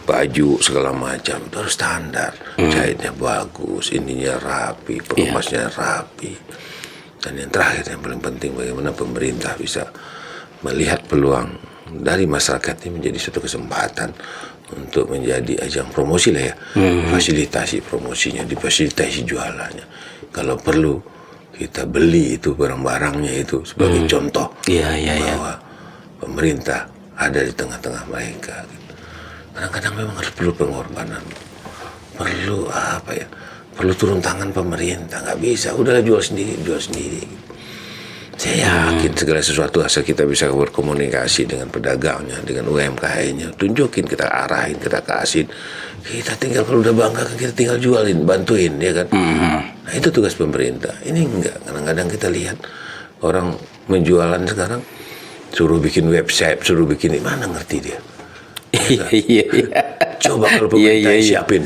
baju segala macam itu harus standar, jahitnya bagus, ininya rapi, pengemasnya rapi. Dan yang terakhir yang paling penting, bagaimana pemerintah bisa melihat peluang dari masyarakat ini menjadi suatu kesempatan untuk menjadi ajang promosi lah ya, fasilitasi promosinya, difasilitasi jualannya. Kalau perlu kita beli itu barang-barangnya itu sebagai contoh bahwa pemerintah ada di tengah-tengah mereka. Kadang-kadang memang harus perlu pengorbanan, perlu perlu turun tangan pemerintah. Nggak bisa, udahlah jual sendiri. Saya yakin segala sesuatu asal kita bisa berkomunikasi dengan pedagangnya, dengan UMKM-nya, tunjukin, kita arahin, kita kasih. Kita tinggal kalau udah bangga kita tinggal jualin, bantuin, ya kan. Nah itu tugas pemerintah. Ini enggak, kadang-kadang kita lihat orang menjualan sekarang suruh bikin website, suruh bikin mana ngerti dia. Coba kalau pemerintah siapin,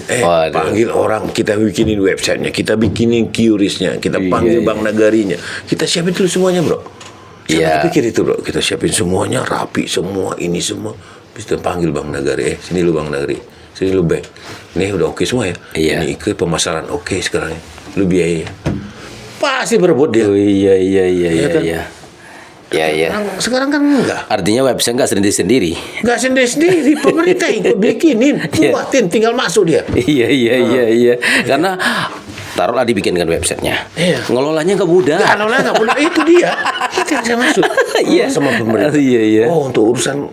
panggil orang, kita bikinin websitenya, kita bikinin QRIS-nya, kita panggil Bank Nagarinya, kita siapin dulu semuanya, bro. Siapa pikir itu, bro? Kita siapin semuanya rapi, semua ini semua. Bisa panggil Bank Nagari, sini lu Bank Nagari, sini lu bank. Ini udah oke semua ya. Ini ikut pemasaran oke sekarang ya. Lu biaya. Pasti berebut dia. Iya. Sekarang kan enggak. Artinya website nggak sendiri-sendiri. Nggak sendiri-sendiri, pemerintah ikut bikinin, buatin, tinggal masuk dia. Iya. Karena taruhlah dibikinkan websitenya. Ngelolanya nggak mudah. Ngelolanya nggak mudah, itu dia. Kita bisa masuk. Sama pemerintah. Oh untuk urusan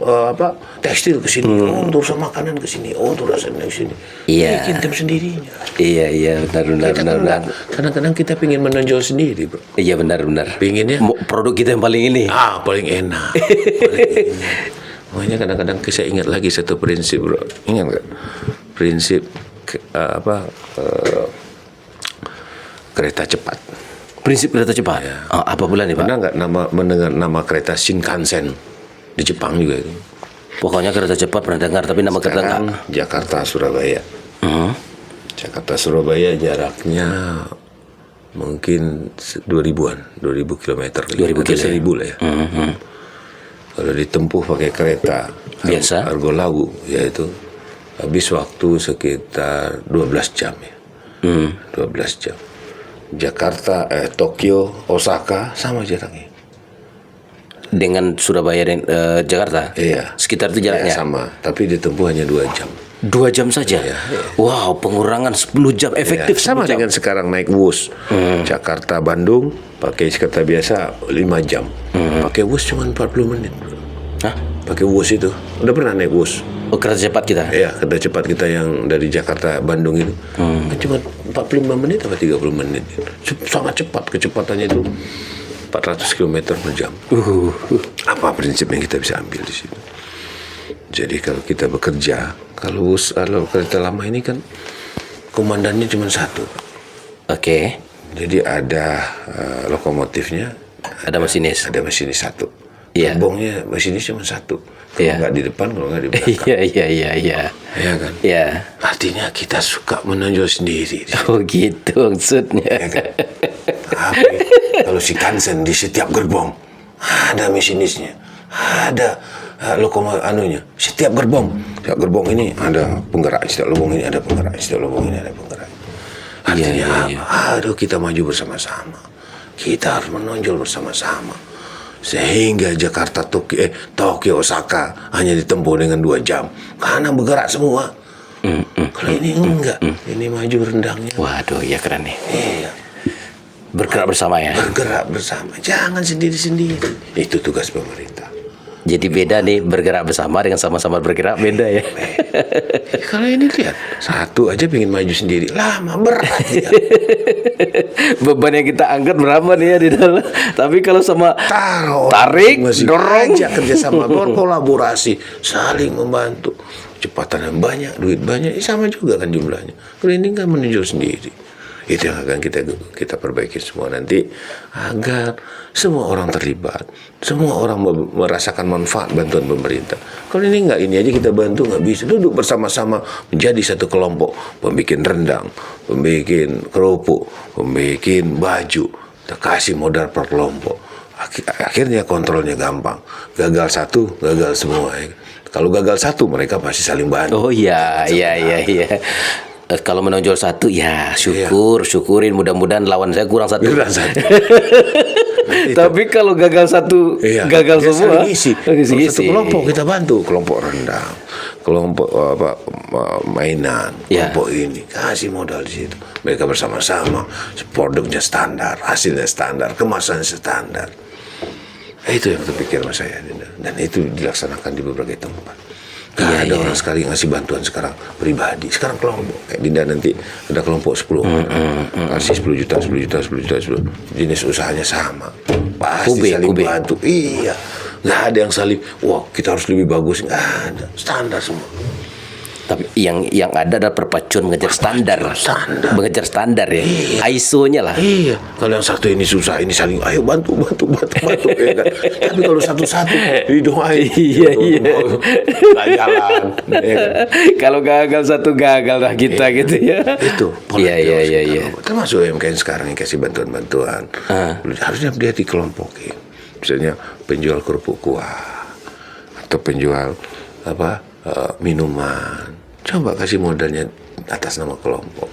tekstil ke sini, untuk urusan makanan ke sini, untuk urusan ke sini. Bikin tim sendirinya. Iya, benar. Kadang-kadang kita pingin menonjol sendiri, bro. Iya benar. Pinginnya produk kita yang paling ini. Paling enak. Makanya kadang-kadang saya ingat lagi satu prinsip, bro. Ingat nggak? Prinsip kereta cepat. Prinsip kereta cepat. Apa bulan nih, Pak? Pernah nggak mendengar nama kereta Shinkansen di Jepang juga itu? Pokoknya kereta cepat pernah dengar, tapi nama kereta nggak. Jakarta Surabaya. Jakarta Surabaya jaraknya mungkin 2000 kilometer. 2000 km. 1000 lah ya. Kalau ditempuh pakai kereta biasa Argo Lawu, yaitu habis waktu sekitar 12 jam ya. 12 jam. Jakarta, Tokyo, Osaka sama jaraknya. Dengan Surabaya dan Jakarta? Iya. Sekitar itu jaraknya? Sama, tapi ditempuh hanya 2 jam. 2 jam saja? Iya. Wow, pengurangan 10 jam, efektif. Sama dengan sekarang naik bus. Jakarta, Bandung, pakai kereta biasa 5 jam. Pakai bus cuma 40 menit. Hah? Pakai bus itu. Udah pernah naik bus? Kereta cepat kita? Iya, kereta cepat kita yang dari Jakarta Bandung itu. Cuma 45 menit atau 30 menit. Sangat cepat, kecepatannya itu 400 km per jam. Apa prinsip yang kita bisa ambil di situ? Jadi kalau kita bekerja, kalau kereta lama ini kan komandannya cuma satu. Oke. Jadi ada lokomotifnya, ada masinis. Ada masinis satu. Iya. Gerbongnya masinis cuma satu. Kalau nggak di depan, kalau nggak di belakang. Iya. Iya kan? Iya. Artinya kita suka menonjol sendiri. Oh gitu maksudnya. Ya kan? Tapi kalau Shinkansen di setiap gerbong ada masinisnya, ada lokomotifnya. Setiap gerbong ini ada penggerak, setiap gerbong ini ada penggerak, setiap gerbong ini ada penggerak. Artinya kita maju bersama-sama. Kita harus menonjol bersama-sama. sehingga Jakarta, Tokyo, Osaka hanya ditempuh dengan 2 jam karena bergerak semua. Kalau ini enggak, ini maju rendangnya. Waduh, ya keren nih. Iya, Bergerak bersama ya. bergerak bersama, jangan sendiri-sendiri. Itu tugas pemerintah. Jadi beda nih bergerak bersama dengan sama-sama bergerak, beda ya. Kalau ini lihat, satu aja pengen maju sendiri, lama berat ya. Beban yang kita angkat berapa nih ya di dalam. Tapi kalau sama tarik, masih dorong, ajak kerjasama, berkolaborasi, saling membantu. Kecepatan yang banyak, duit banyak, sama juga kan jumlahnya. Kalau ini kan menunjuk sendiri. Itu yang akan kita perbaiki semua nanti agar semua orang terlibat, semua orang merasakan manfaat bantuan pemerintah. Kalau ini enggak, ini aja kita bantu nggak bisa. Duduk bersama-sama menjadi satu kelompok, pembikin rendang, pembikin kerupuk, pembikin baju, kita kasih modal per kelompok. Akhirnya kontrolnya gampang. Gagal satu, gagal semua. Ya. Kalau gagal satu, mereka pasti saling bantu. Oh iya. Kalau menonjol satu, ya syukurin. Mudah-mudahan lawan saya kurang satu. Tapi kalau gagal satu, gagal semua. Satu kelompok kita bantu, kelompok rendang, kelompok mainan, kelompok ini kasih modal di situ. Mereka bersama-sama, produknya standar, hasilnya standar, kemasannya standar. Itu yang terpikir sama saya, dan itu dilaksanakan di berbagai tempat. Ada orang sekali ngasih bantuan sekarang pribadi, sekarang kelompok. Kayak Dinda nanti ada kelompok 10 orang, kasih 10 juta, jenis usahanya sama, pasti saling bantu. Iya, nggak ada yang saling, wah kita harus lebih bagus, nggak ada, standar semua. Tapi yang ada adalah perpacuan mengejar standar. Mengejar standar ya. Iya. ISO-nya lah. Iya. Kalau yang satu ini susah, ini saling ayo bantu ya kan. Tapi kalau satu-satu didoain. Iya. Nggak jalan. Ya kan? Kalau gagal satu gagal lah kita gitu ya. Itu. Iya. Termasuk UMKM sekarang yang kasih bantuan-bantuan. Harusnya dia dikelompokin. Misalnya penjual kerupuk kuah atau penjual minuman. Coba kasih modalnya atas nama kelompok,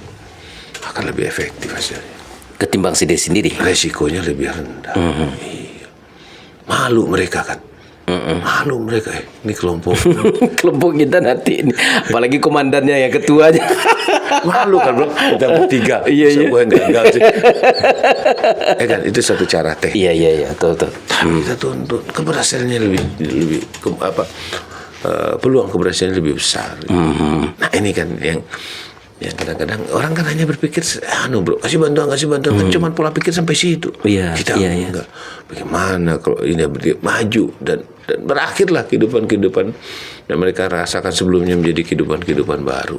akan lebih efektif hasilnya. Ketimbang sendiri. Resikonya lebih rendah. Iya. Malu mereka kan. Malu mereka. Ini kelompok. Kelompok kita nanti ini. Apalagi komandannya yang ketuanya. Malu kan bro. Kita bertiga. Iya. Gue gagal sih. Kan itu satu cara teknik. Iya. Tuh. Tapi kita tuntut keberhasilannya lebih peluang keberhasilan lebih besar. Nah ini kan yang kadang-kadang orang kan hanya berpikir bro, kasih bantuan kan cuma pola pikir sampai situ. Kita enggak. Bagaimana kalau ini maju dan berakhirlah kehidupan dan mereka rasakan sebelumnya menjadi kehidupan baru.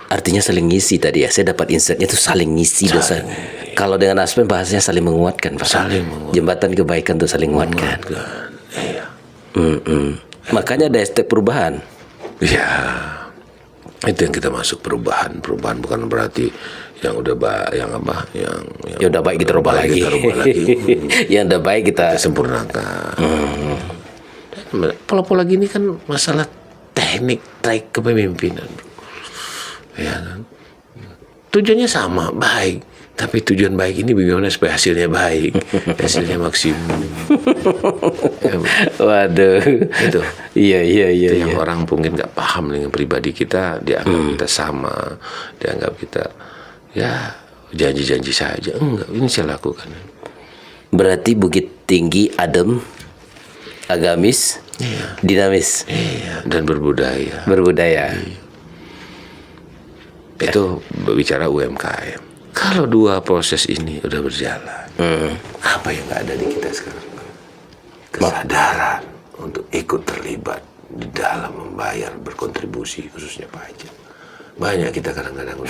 Artinya saling ngisi tadi ya. Saya dapat insightnya itu saling ngisi. Kalau dengan Aspen bahasanya saling menguatkan, Pak. Jembatan kebaikan itu saling menguatkan. Iya. Makanya ada hashtag perubahan. Ya, itu yang kita masuk perubahan. Perubahan bukan berarti yang udah yang udah baik kita rubah lagi. Yang udah baik kita sempurnakan. Pola-pola gini kan masalah teknik track kepemimpinan. Ya kan? Tujuannya sama, baik. Tapi tujuan baik ini bagaimana supaya hasilnya baik, hasilnya maksimum. Waduh. Itu. Iya. Itu yang orang mungkin nggak paham dengan pribadi kita, dianggap kita sama, dianggap kita janji-janji saja. Enggak, ini saya lakukan. Berarti Bukit Tinggi adem, agamis, dinamis, dan berbudaya. Iya. Itu bicara UMKM. Kalau dua proses ini udah berjalan, apa yang nggak ada di kita sekarang? Kesadaran untuk ikut terlibat di dalam membayar, berkontribusi, khususnya pajak. Banyak kita kadang-kadang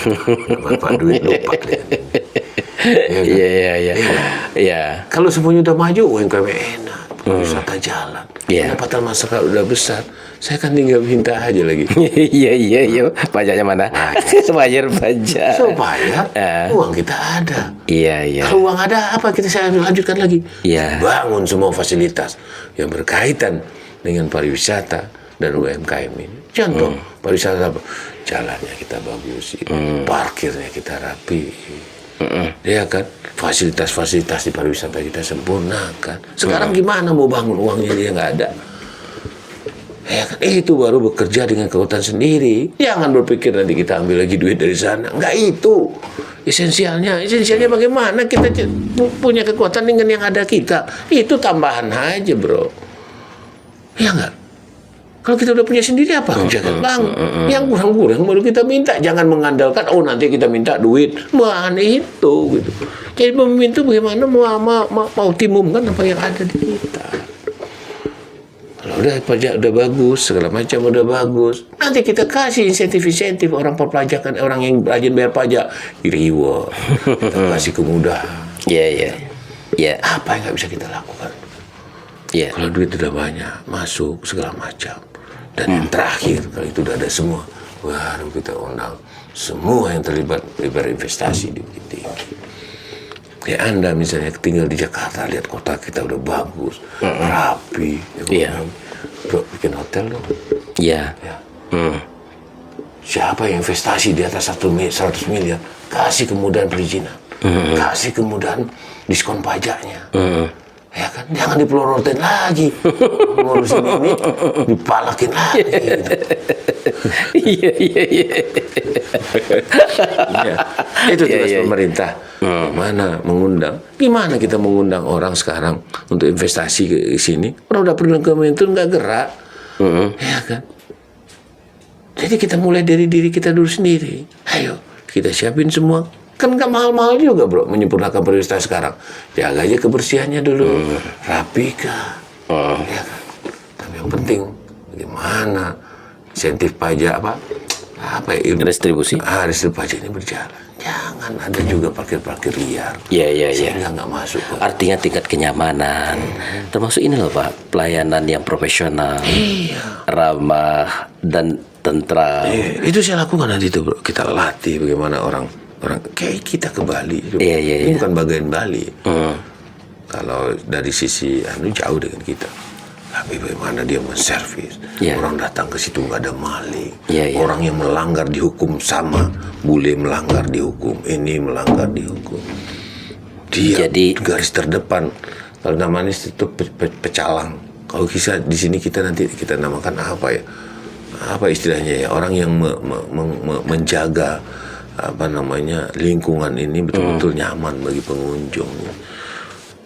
manfaat duit lupa. Iya. Kalau semuanya udah maju, UMKM enak, wisata jalan, pendapatan masyarakat udah besar. Saya kan tinggal minta aja lagi. Iya. Pajaknya mana? Bayar pajak. Supaya uang kita ada. Iya. Kalau uang ada, apa saya lanjutkan lagi? Iya. Bangun semua fasilitas yang berkaitan dengan pariwisata dan UMKM ini. Contoh pariwisata apa? Jalannya kita bagusin, parkirnya kita rapi, Ya kan, fasilitas-fasilitas di pariwisata kita sempurnakan. Sekarang gimana mau bangun, uangnya dia nggak ada. Ya kan, itu baru bekerja dengan kekuatan sendiri. Jangan berpikir nanti kita ambil lagi duit dari sana. Nggak itu. Esensialnya bagaimana kita punya kekuatan dengan yang ada kita. Itu tambahan aja, bro. Ya nggak? Kalau kita udah punya sendiri apa? Jangan bang. Yang kurang-kurang baru kita minta. Jangan mengandalkan, oh nanti kita minta duit. Bukan itu, gitu. Jadi pemimpin itu bagaimana mau timumkan apa yang ada di kita. Kalau udah pajak udah bagus, segala macam udah bagus, nanti kita kasih insentif orang perpajakan, orang yang rajin bayar pajak, reward, kita kasih kemudahan. Iya. Apa yang nggak bisa kita lakukan? Iya. Kalau duit udah banyak, masuk segala macam. Dan yang terakhir, kalau itu udah ada semua, baru kita undang semua yang terlibat investasi di Bukit Tinggi. Kayak Anda misalnya tinggal di Jakarta, lihat kota kita udah bagus, rapi, bro, bikin hotel dong. Iya. Ya. Siapa yang investasi di atas 100 miliar, kasih kemudahan perizinan, kasih kemudahan diskon pajaknya. Ya kan, jangan dipelorotin lagi, ngurusin ini dipalakin lagi. Gitu. Iya. Ya, itu tugas pemerintah. Gimana kita mengundang orang sekarang untuk investasi ke sini? Orang udah pernah ke itu nggak gerak, ya kan? Jadi kita mulai dari diri kita dulu sendiri. Ayo kita siapin semua. Kan nggak mahal-mahal juga, bro, menyempurnakan pariwisata sekarang. Jaga aja kebersihannya dulu, rapikan, ya kan? Tapi yang penting bagaimana insentif pajak apa ya, Distribusi pajak ini berjalan. Jangan ada juga parkir liar. Iya. Sehingga nggak masuk. Artinya tingkat kenyamanan, termasuk ini loh Pak, pelayanan yang profesional, ramah dan tentram. Itu saya lakukan nanti itu, bro. Kita latih bagaimana orang kayak kita ke Bali. Iya. Ini bukan bagian Bali. Kalau dari sisi jauh dengan kita. Tapi bagaimana dia menservis. Orang datang ke situ nggak ada maling. Orang yang melanggar dihukum sama. Bule melanggar dihukum. Ini melanggar dihukum. Dia jadi garis terdepan. Kalau namanya itu pecalang. Kalau di sini kita nanti kita namakan apa ya? Apa istilahnya ya? Orang yang menjaga lingkungan ini betul-betul nyaman bagi pengunjung.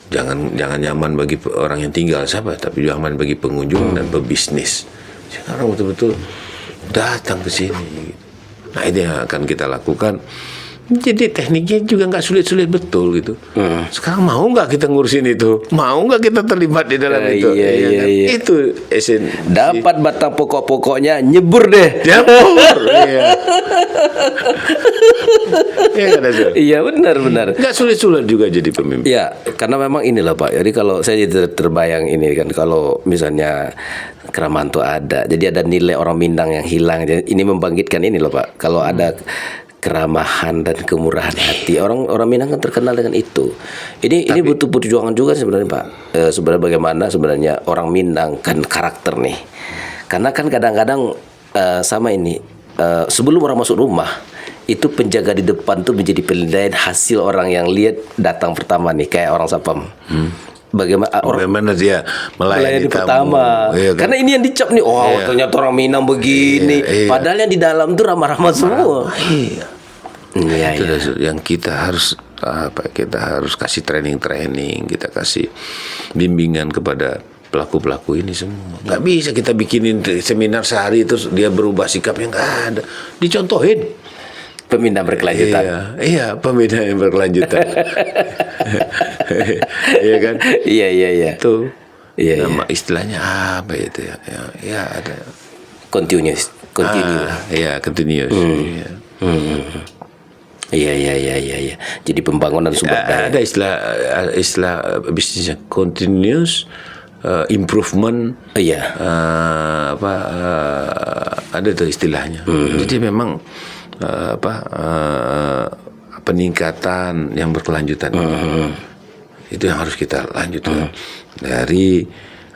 Jangan nyaman bagi orang yang tinggal tapi nyaman bagi pengunjung dan pebisnis. Sekarang betul-betul datang ke sini. Nah, ini yang akan kita lakukan. Jadi tekniknya juga nggak sulit-sulit betul gitu. Sekarang mau nggak kita ngurusin itu? Mau nggak kita terlibat di dalam itu? Iya. Itu dapat batang pokok-pokoknya nyebur deh. Iya benar. Nggak sulit-sulit juga jadi pemimpin. Iya, karena memang inilah Pak. Jadi kalau saya jadi terbayang ini kan, kalau misalnya keramahan itu ada, jadi ada nilai orang Minang yang hilang. Jadi ini membangkitkan ini loh Pak. Kalau ada keramahan dan kemurahan hati, orang Minang kan terkenal dengan itu. Ini butuh perjuangan juga sebenarnya Pak. Sebenarnya bagaimana sebenarnya orang Minang kan karakter nih. Karena kan kadang-kadang sama ini sebelum orang masuk rumah itu penjaga di depan tuh menjadi penilaian hasil orang yang lihat datang pertama nih, kayak orang Sapam. Bagaimana dia melayani pertama. Iya, kan? Karena ini yang dicap nih, ternyata orang Minang begini. Padahal yang di dalam tuh ramah-ramah semua. Itu yang kita harus kita harus kasih training, kita kasih bimbingan kepada pelaku-pelaku ini semua. Nggak bisa kita bikinin seminar sehari terus dia berubah sikapnya, nggak ada. Dicontohin. Pembinaan berkelanjutan. Iya, pembinaan yang berkelanjutan. Iya kan? Iya. Itu nama istilahnya apa itu ya? Ya ada. Continuous. Iya, continuous. Iya. Jadi pembangunan sumber daya. Ada istilah bisnisnya continuous improvement. Ada tuh istilahnya. Jadi memang peningkatan yang berkelanjutan itu yang harus kita lanjutkan dari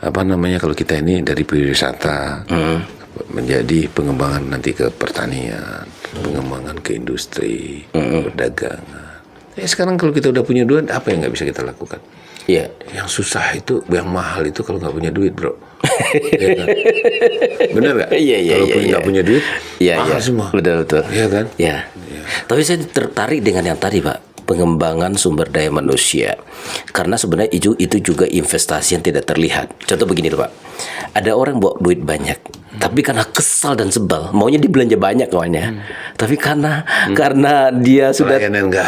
kalau kita ini dari pariwisata menjadi pengembangan nanti ke pertanian, pengembangan ke industri, perdagangan. Sekarang kalau kita udah punya duit, apa yang nggak bisa kita lakukan? Iya. Yang susah itu, yang mahal itu kalau nggak punya duit, bro. Ya kan? Bener nggak? Iya. Kalau nggak punya duit, mahal Iya. semua. Betul. Iya kan? Ya. Tapi saya tertarik dengan yang tadi, Pak, pengembangan sumber daya manusia. Karena sebenarnya itu juga investasi yang tidak terlihat. Contoh begini loh, Pak. Ada orang bawa duit banyak, tapi karena kesal dan sebal, maunya dibelanja banyak kawannya. Tapi karena dia sudah Pelayanan nggak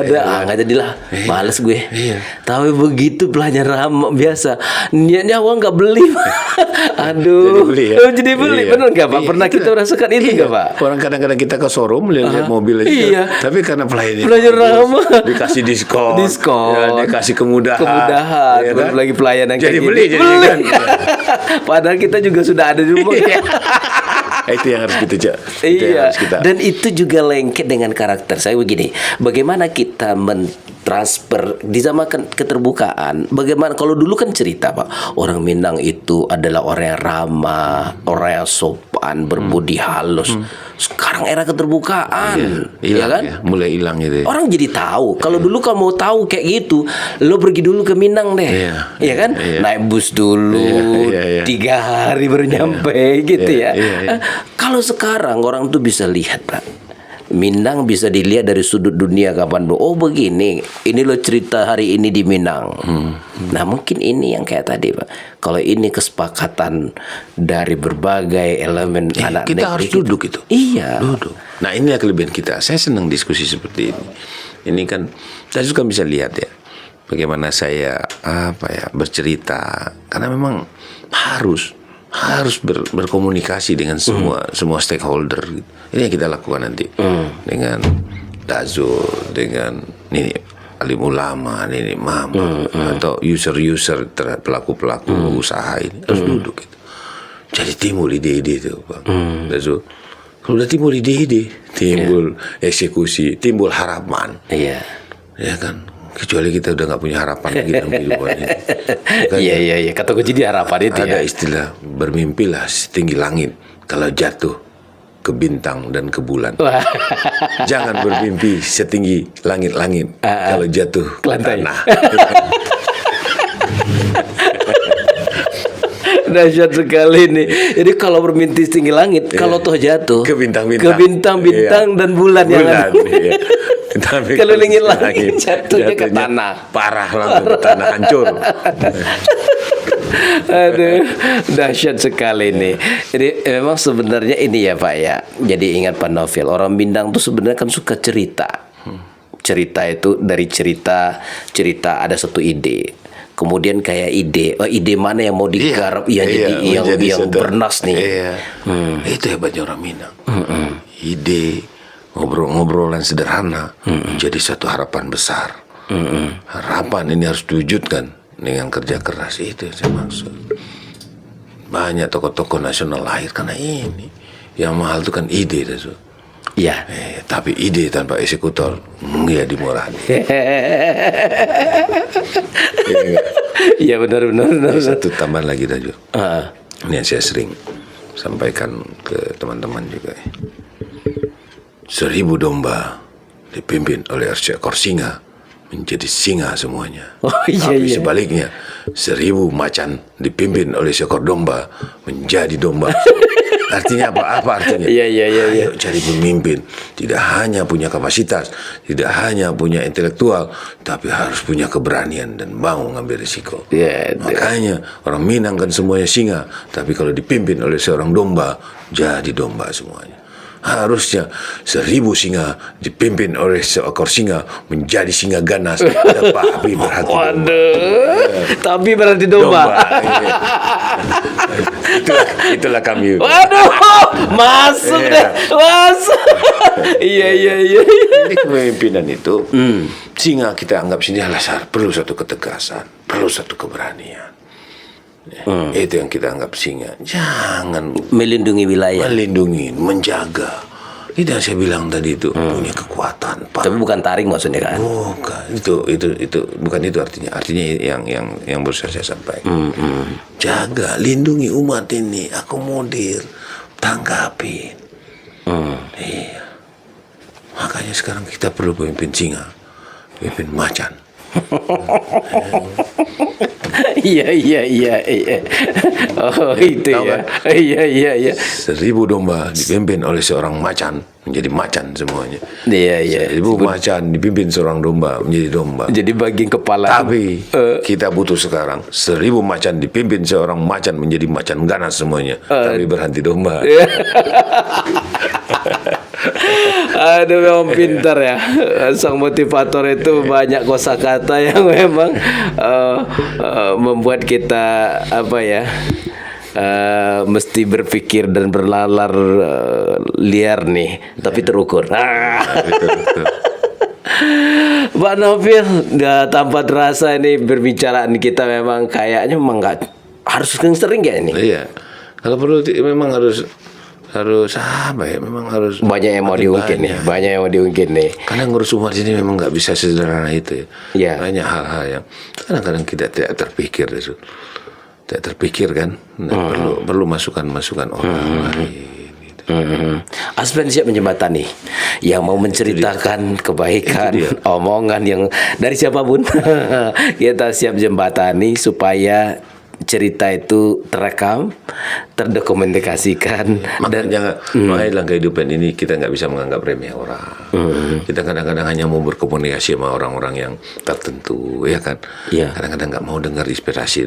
ada, nggak jadilah. Males gue. Iya. Tapi begitu belanja ramah biasa, niatnya awal nggak beli. Aduh. Jadi beli ya? Jadi beli. Iya. Benar nggak, Pak? Iya. Pernah kita merasakan itu nggak, Pak? Orang kadang-kadang kita ke showroom lihat mobil aja, Iya. tapi karena pelayanan Pelayanan ramah. dikasih diskon, ya, dikasih kemudahan, ya kan? Lagi pelayanan jadi kayak beli, gini. jadi kan. Padahal kita juga sudah ada di rumah. Itu yang harus kita itu yang Iya. harus kita. Dan itu juga lengket dengan karakter saya begini. Bagaimana kita mentransfer di zaman keterbukaan? Bagaimana kalau dulu kan cerita, Pak, orang Minang itu adalah orang yang ramah, orang yang sopan, berbudi halus. Sekarang era keterbukaan, ya Hilang kan? ya, mulai hilang gitu. Orang jadi tahu. Kalau dulu kamu mau tahu kayak gitu, lo pergi dulu ke Minang deh, ya kan? Iya. Naik bus dulu, Iya. 3 hari baru nyampe, gitu ya. Iya. Kalau sekarang orang tuh bisa lihat, Pak. Minang bisa dilihat dari sudut dunia kapan dulu. Oh begini, ini lo cerita hari ini di Minang. Nah mungkin ini yang kayak tadi, Pak. Kalau ini kesepakatan dari berbagai elemen anak kita negeri harus gitu. duduk itu. Iya. Duduk. Nah ini kelebihan kita. Saya senang diskusi seperti ini. Ini kan saya juga bisa lihat ya, bagaimana saya bercerita. Karena memang harus berkomunikasi dengan semua stakeholder. Ini yang kita lakukan nanti dengan Dazul, dengan ini alim ulama, ini mama atau user pelaku usaha ini harus duduk gitu. Jadi timbul ide-ide itu, Pak Dazul. Kalau udah timbul ide-ide, timbul eksekusi, timbul harapan. Iya. Ya kan? Kecuali kita udah nggak punya harapan lagi dalam kehidupan ini. Iya. Kata kunci di harapan itu Ada ya. istilah bermimpilah setinggi langit kalau jatuh ke bintang dan ke bulan. Wah. Jangan bermimpi setinggi langit-langit kalau jatuh ke lantai. tanah. Dahsyat sekali nih. Jadi kalau bermimpi setinggi langit, kalau toh jatuh Ke bintang-bintang. ke bintang-bintang dan bulan yang ada. Iya. Tapi Kalau langit jatuhnya ke tanah. Parah langsung ke tanah hancur. Aduh, dahsyat sekali nih. Jadi memang sebenarnya ini ya, Pak ya. Jadi ingat Pak Novel, orang Minang tuh sebenarnya kan suka cerita. Cerita itu dari cerita ada satu ide. Kemudian kayak ide mana yang mau digarap jadi yang bernas nih. Iya. Itu hebatnya orang Minang. Ide ngobrol-ngobrolan sederhana menjadi satu harapan besar. Harapan ini harus diwujudkan dengan kerja keras, itu yang saya maksud. Banyak tokoh-tokoh nasional lahir karena ini. Yang mahal itu kan ide, Dazu. Iya. Tapi ide tanpa eksekutor ya dimurahkan. Iya benar. Satu tambahan lagi, Dazu. Ah. Ini yang saya sering sampaikan ke teman-teman juga. 1000 domba dipimpin oleh seekor singa menjadi singa semuanya. Tapi sebaliknya 1000 macan dipimpin oleh seekor domba menjadi domba. Artinya apa artinya? Iya. Ayo cari pemimpin, tidak hanya punya kapasitas, tidak hanya punya intelektual, tapi harus punya keberanian dan mau ngambil risiko. Makanya orang Minang kan semuanya singa, tapi kalau dipimpin oleh seorang domba, jadi domba semuanya. Harusnya 1000 singa dipimpin oleh seekor singa menjadi singa ganas, tapi berhati domba. Tapi berarti domba. Itulah kami. Waduh, masuk deh, masuk. Iya. Jadi kepemimpinan itu, singa kita anggap sini adalah perlu satu ketegasan, perlu satu keberanian. Itu yang kita anggap singa. Jangan Melindungi wilayah. melindungi, menjaga. Itu yang saya bilang tadi itu punya kekuatan. Pak. Tapi bukan taring maksudnya kan? Bukan, itu bukan itu artinya. Artinya yang baru saya sampaikan. Jaga, lindungi umat ini, akomodir, tanggapin. Iya. Makanya sekarang kita perlu pemimpin singa pimpin macan. Iya. Oh itu Tahu ya. kan? Iya. 1000 domba dipimpin oleh seorang macan, menjadi macan semuanya. Iya. 1000 macan dipimpin seorang domba, menjadi domba. Jadi bagian kepala. Tapi kita butuh sekarang 1000 macan dipimpin seorang macan, menjadi macan ganas semuanya. Tapi berhenti domba. Aduh, memang pintar ya. Sang motivator itu banyak kosakata yang memang membuat kita mesti berpikir dan berlalar liar nih, tapi terukur. Betul. Pak Nofil, nggak tanpa terasa ini berbicaraan kita memang kayaknya memang nggak harus sering ya ini. Iya. Kalau perlu memang harus apa ya? Memang harus Banyak yang mau diungkit nih, Karena ngurus umat ini memang nggak bisa sederhana itu ya. Iya. Banyak hal-hal yang kadang-kadang kita tidak terpikir, tidak terpikir kan. Nah, perlu masukan orang lain. Aspen siap menjembatani yang mau menceritakan kebaikan, omongan yang dari siapapun. Kita siap jembatani supaya cerita itu terekam, terdokumentasikan. Makanya dalam kehidupan ini kita nggak bisa menganggap remeh orang. Kita kadang-kadang hanya mau berkomunikasi sama orang-orang yang tertentu, ya kan. Iya. Kadang-kadang nggak mau dengar inspirasi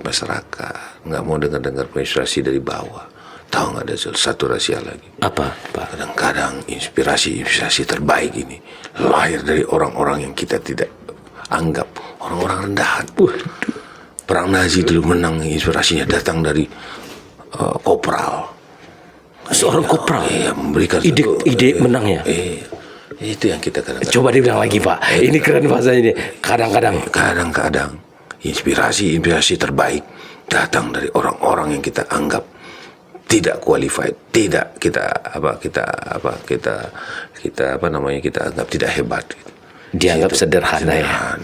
masyarakat, nggak mau dengar inspirasi dari bawah. Tahu nggak ada satu rahasia lagi? Apa? Kadang-kadang inspirasi terbaik ini lahir dari orang-orang yang kita tidak anggap orang-orang rendahan. Perang Nazi dulu menang, inspirasinya datang dari kopral. Seorang kopral. Iya, memberikan ide menangnya. Itu yang kita kadang-kadang. Coba dibilang lagi, Pak. Ini keren bahasanya ini. Kadang-kadang inspirasi terbaik datang dari orang-orang yang kita anggap tidak qualified, tidak kita anggap tidak hebat. Dianggap sederhana ya.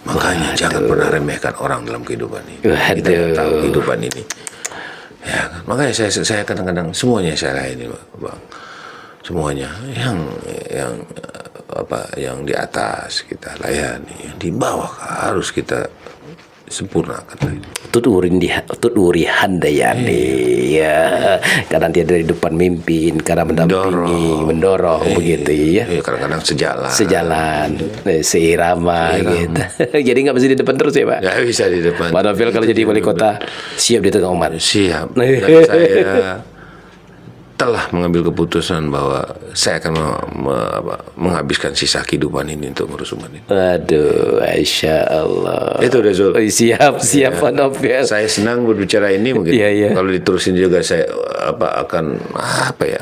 Makanya jangan pernah remehkan orang dalam kehidupan ini. Kita tahu kehidupan ini. Ya, makanya saya kadang-kadang semuanya saya layani, Bang. Semuanya yang di atas kita layani, yang di bawah harus kita sempurnakan. Tuturi handayani ya, kadang dia dari depan mimpin, kadang mendampingi, mendorong begitu ya. Kadang-kadang sejalan, seirama gitu. Jadi nggak mesti di depan terus ya, Pak. Nggak bisa di depan. Pak Nofil kalau jadi wali kota siap di tengah umat. Siap. Dan saya telah mengambil keputusan bahwa saya akan menghabiskan sisa kehidupan ini untuk ngurus umat ini. Aduh, Masya Allah. Itu udah Zul. Siap Pak Nofil. Saya senang berbicara ini mungkin. Iya. Kalau diterusin juga saya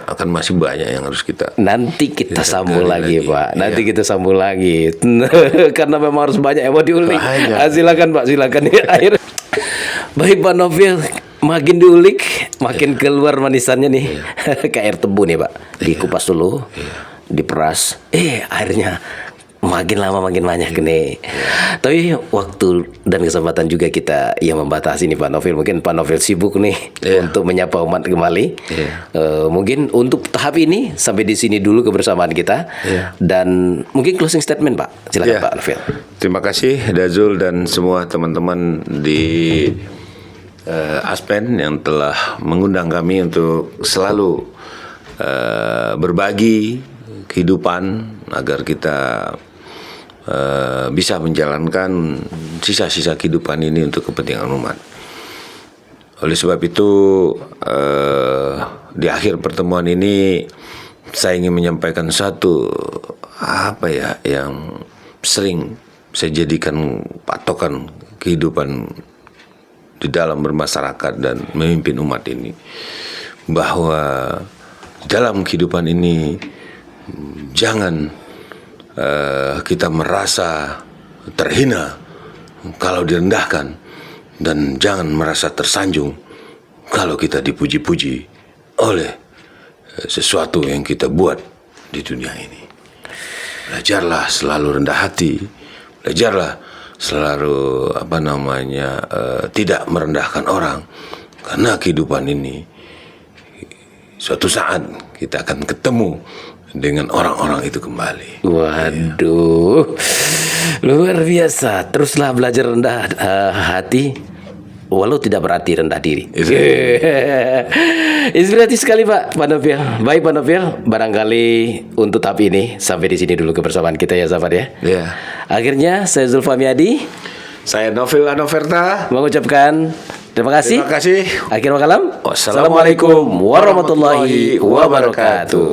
akan masih banyak yang harus kita. Nanti kita sambung lagi, Pak. Nanti kita sambung lagi. Karena memang harus banyak yang mau diulik. Silakan, Pak. Silakan di akhir. Baik, Pak Nofil. Makin diulik, makin keluar manisannya nih. Kayak air tebu nih, Pak. Dikupas dulu, diperas. Airnya makin lama makin banyak nih. Tapi waktu dan kesempatan juga kita yang membatasi nih, Pak Nofil. Mungkin Pak Nofil sibuk nih untuk menyapa umat kembali. Mungkin untuk tahap ini sampai di sini dulu kebersamaan kita. Dan mungkin closing statement, Pak. Silakan, Pak Nofil. Terima kasih Dazul dan semua teman-teman di Aspen yang telah mengundang kami untuk selalu berbagi kehidupan agar kita bisa menjalankan sisa-sisa kehidupan ini untuk kepentingan umat. Oleh sebab itu di akhir pertemuan ini saya ingin menyampaikan satu yang sering saya jadikan patokan kehidupan di dalam bermasyarakat dan memimpin umat ini, bahwa dalam kehidupan ini jangan kita merasa terhina kalau direndahkan, dan jangan merasa tersanjung kalau kita dipuji-puji oleh sesuatu yang kita buat di dunia ini. Belajarlah selalu rendah hati, belajarlah selalu tidak merendahkan orang, karena kehidupan ini suatu saat kita akan ketemu dengan orang-orang itu kembali. Waduh, luar biasa. Teruslah belajar rendah hati, walau tidak berarti rendah diri. Inspiratif sekali Pak Novel. Baik Pak Novel, barangkali untuk tahap ini sampai di sini dulu kebersamaan kita ya sahabat ya. Ya. Akhirnya saya Zulfami Adi, Saya Novel Anoverta mengucapkan terima kasih. Terima kasih. Akhir kalam. Wassalamualaikum Wassalamualaikum warahmatullahi wabarakatuh.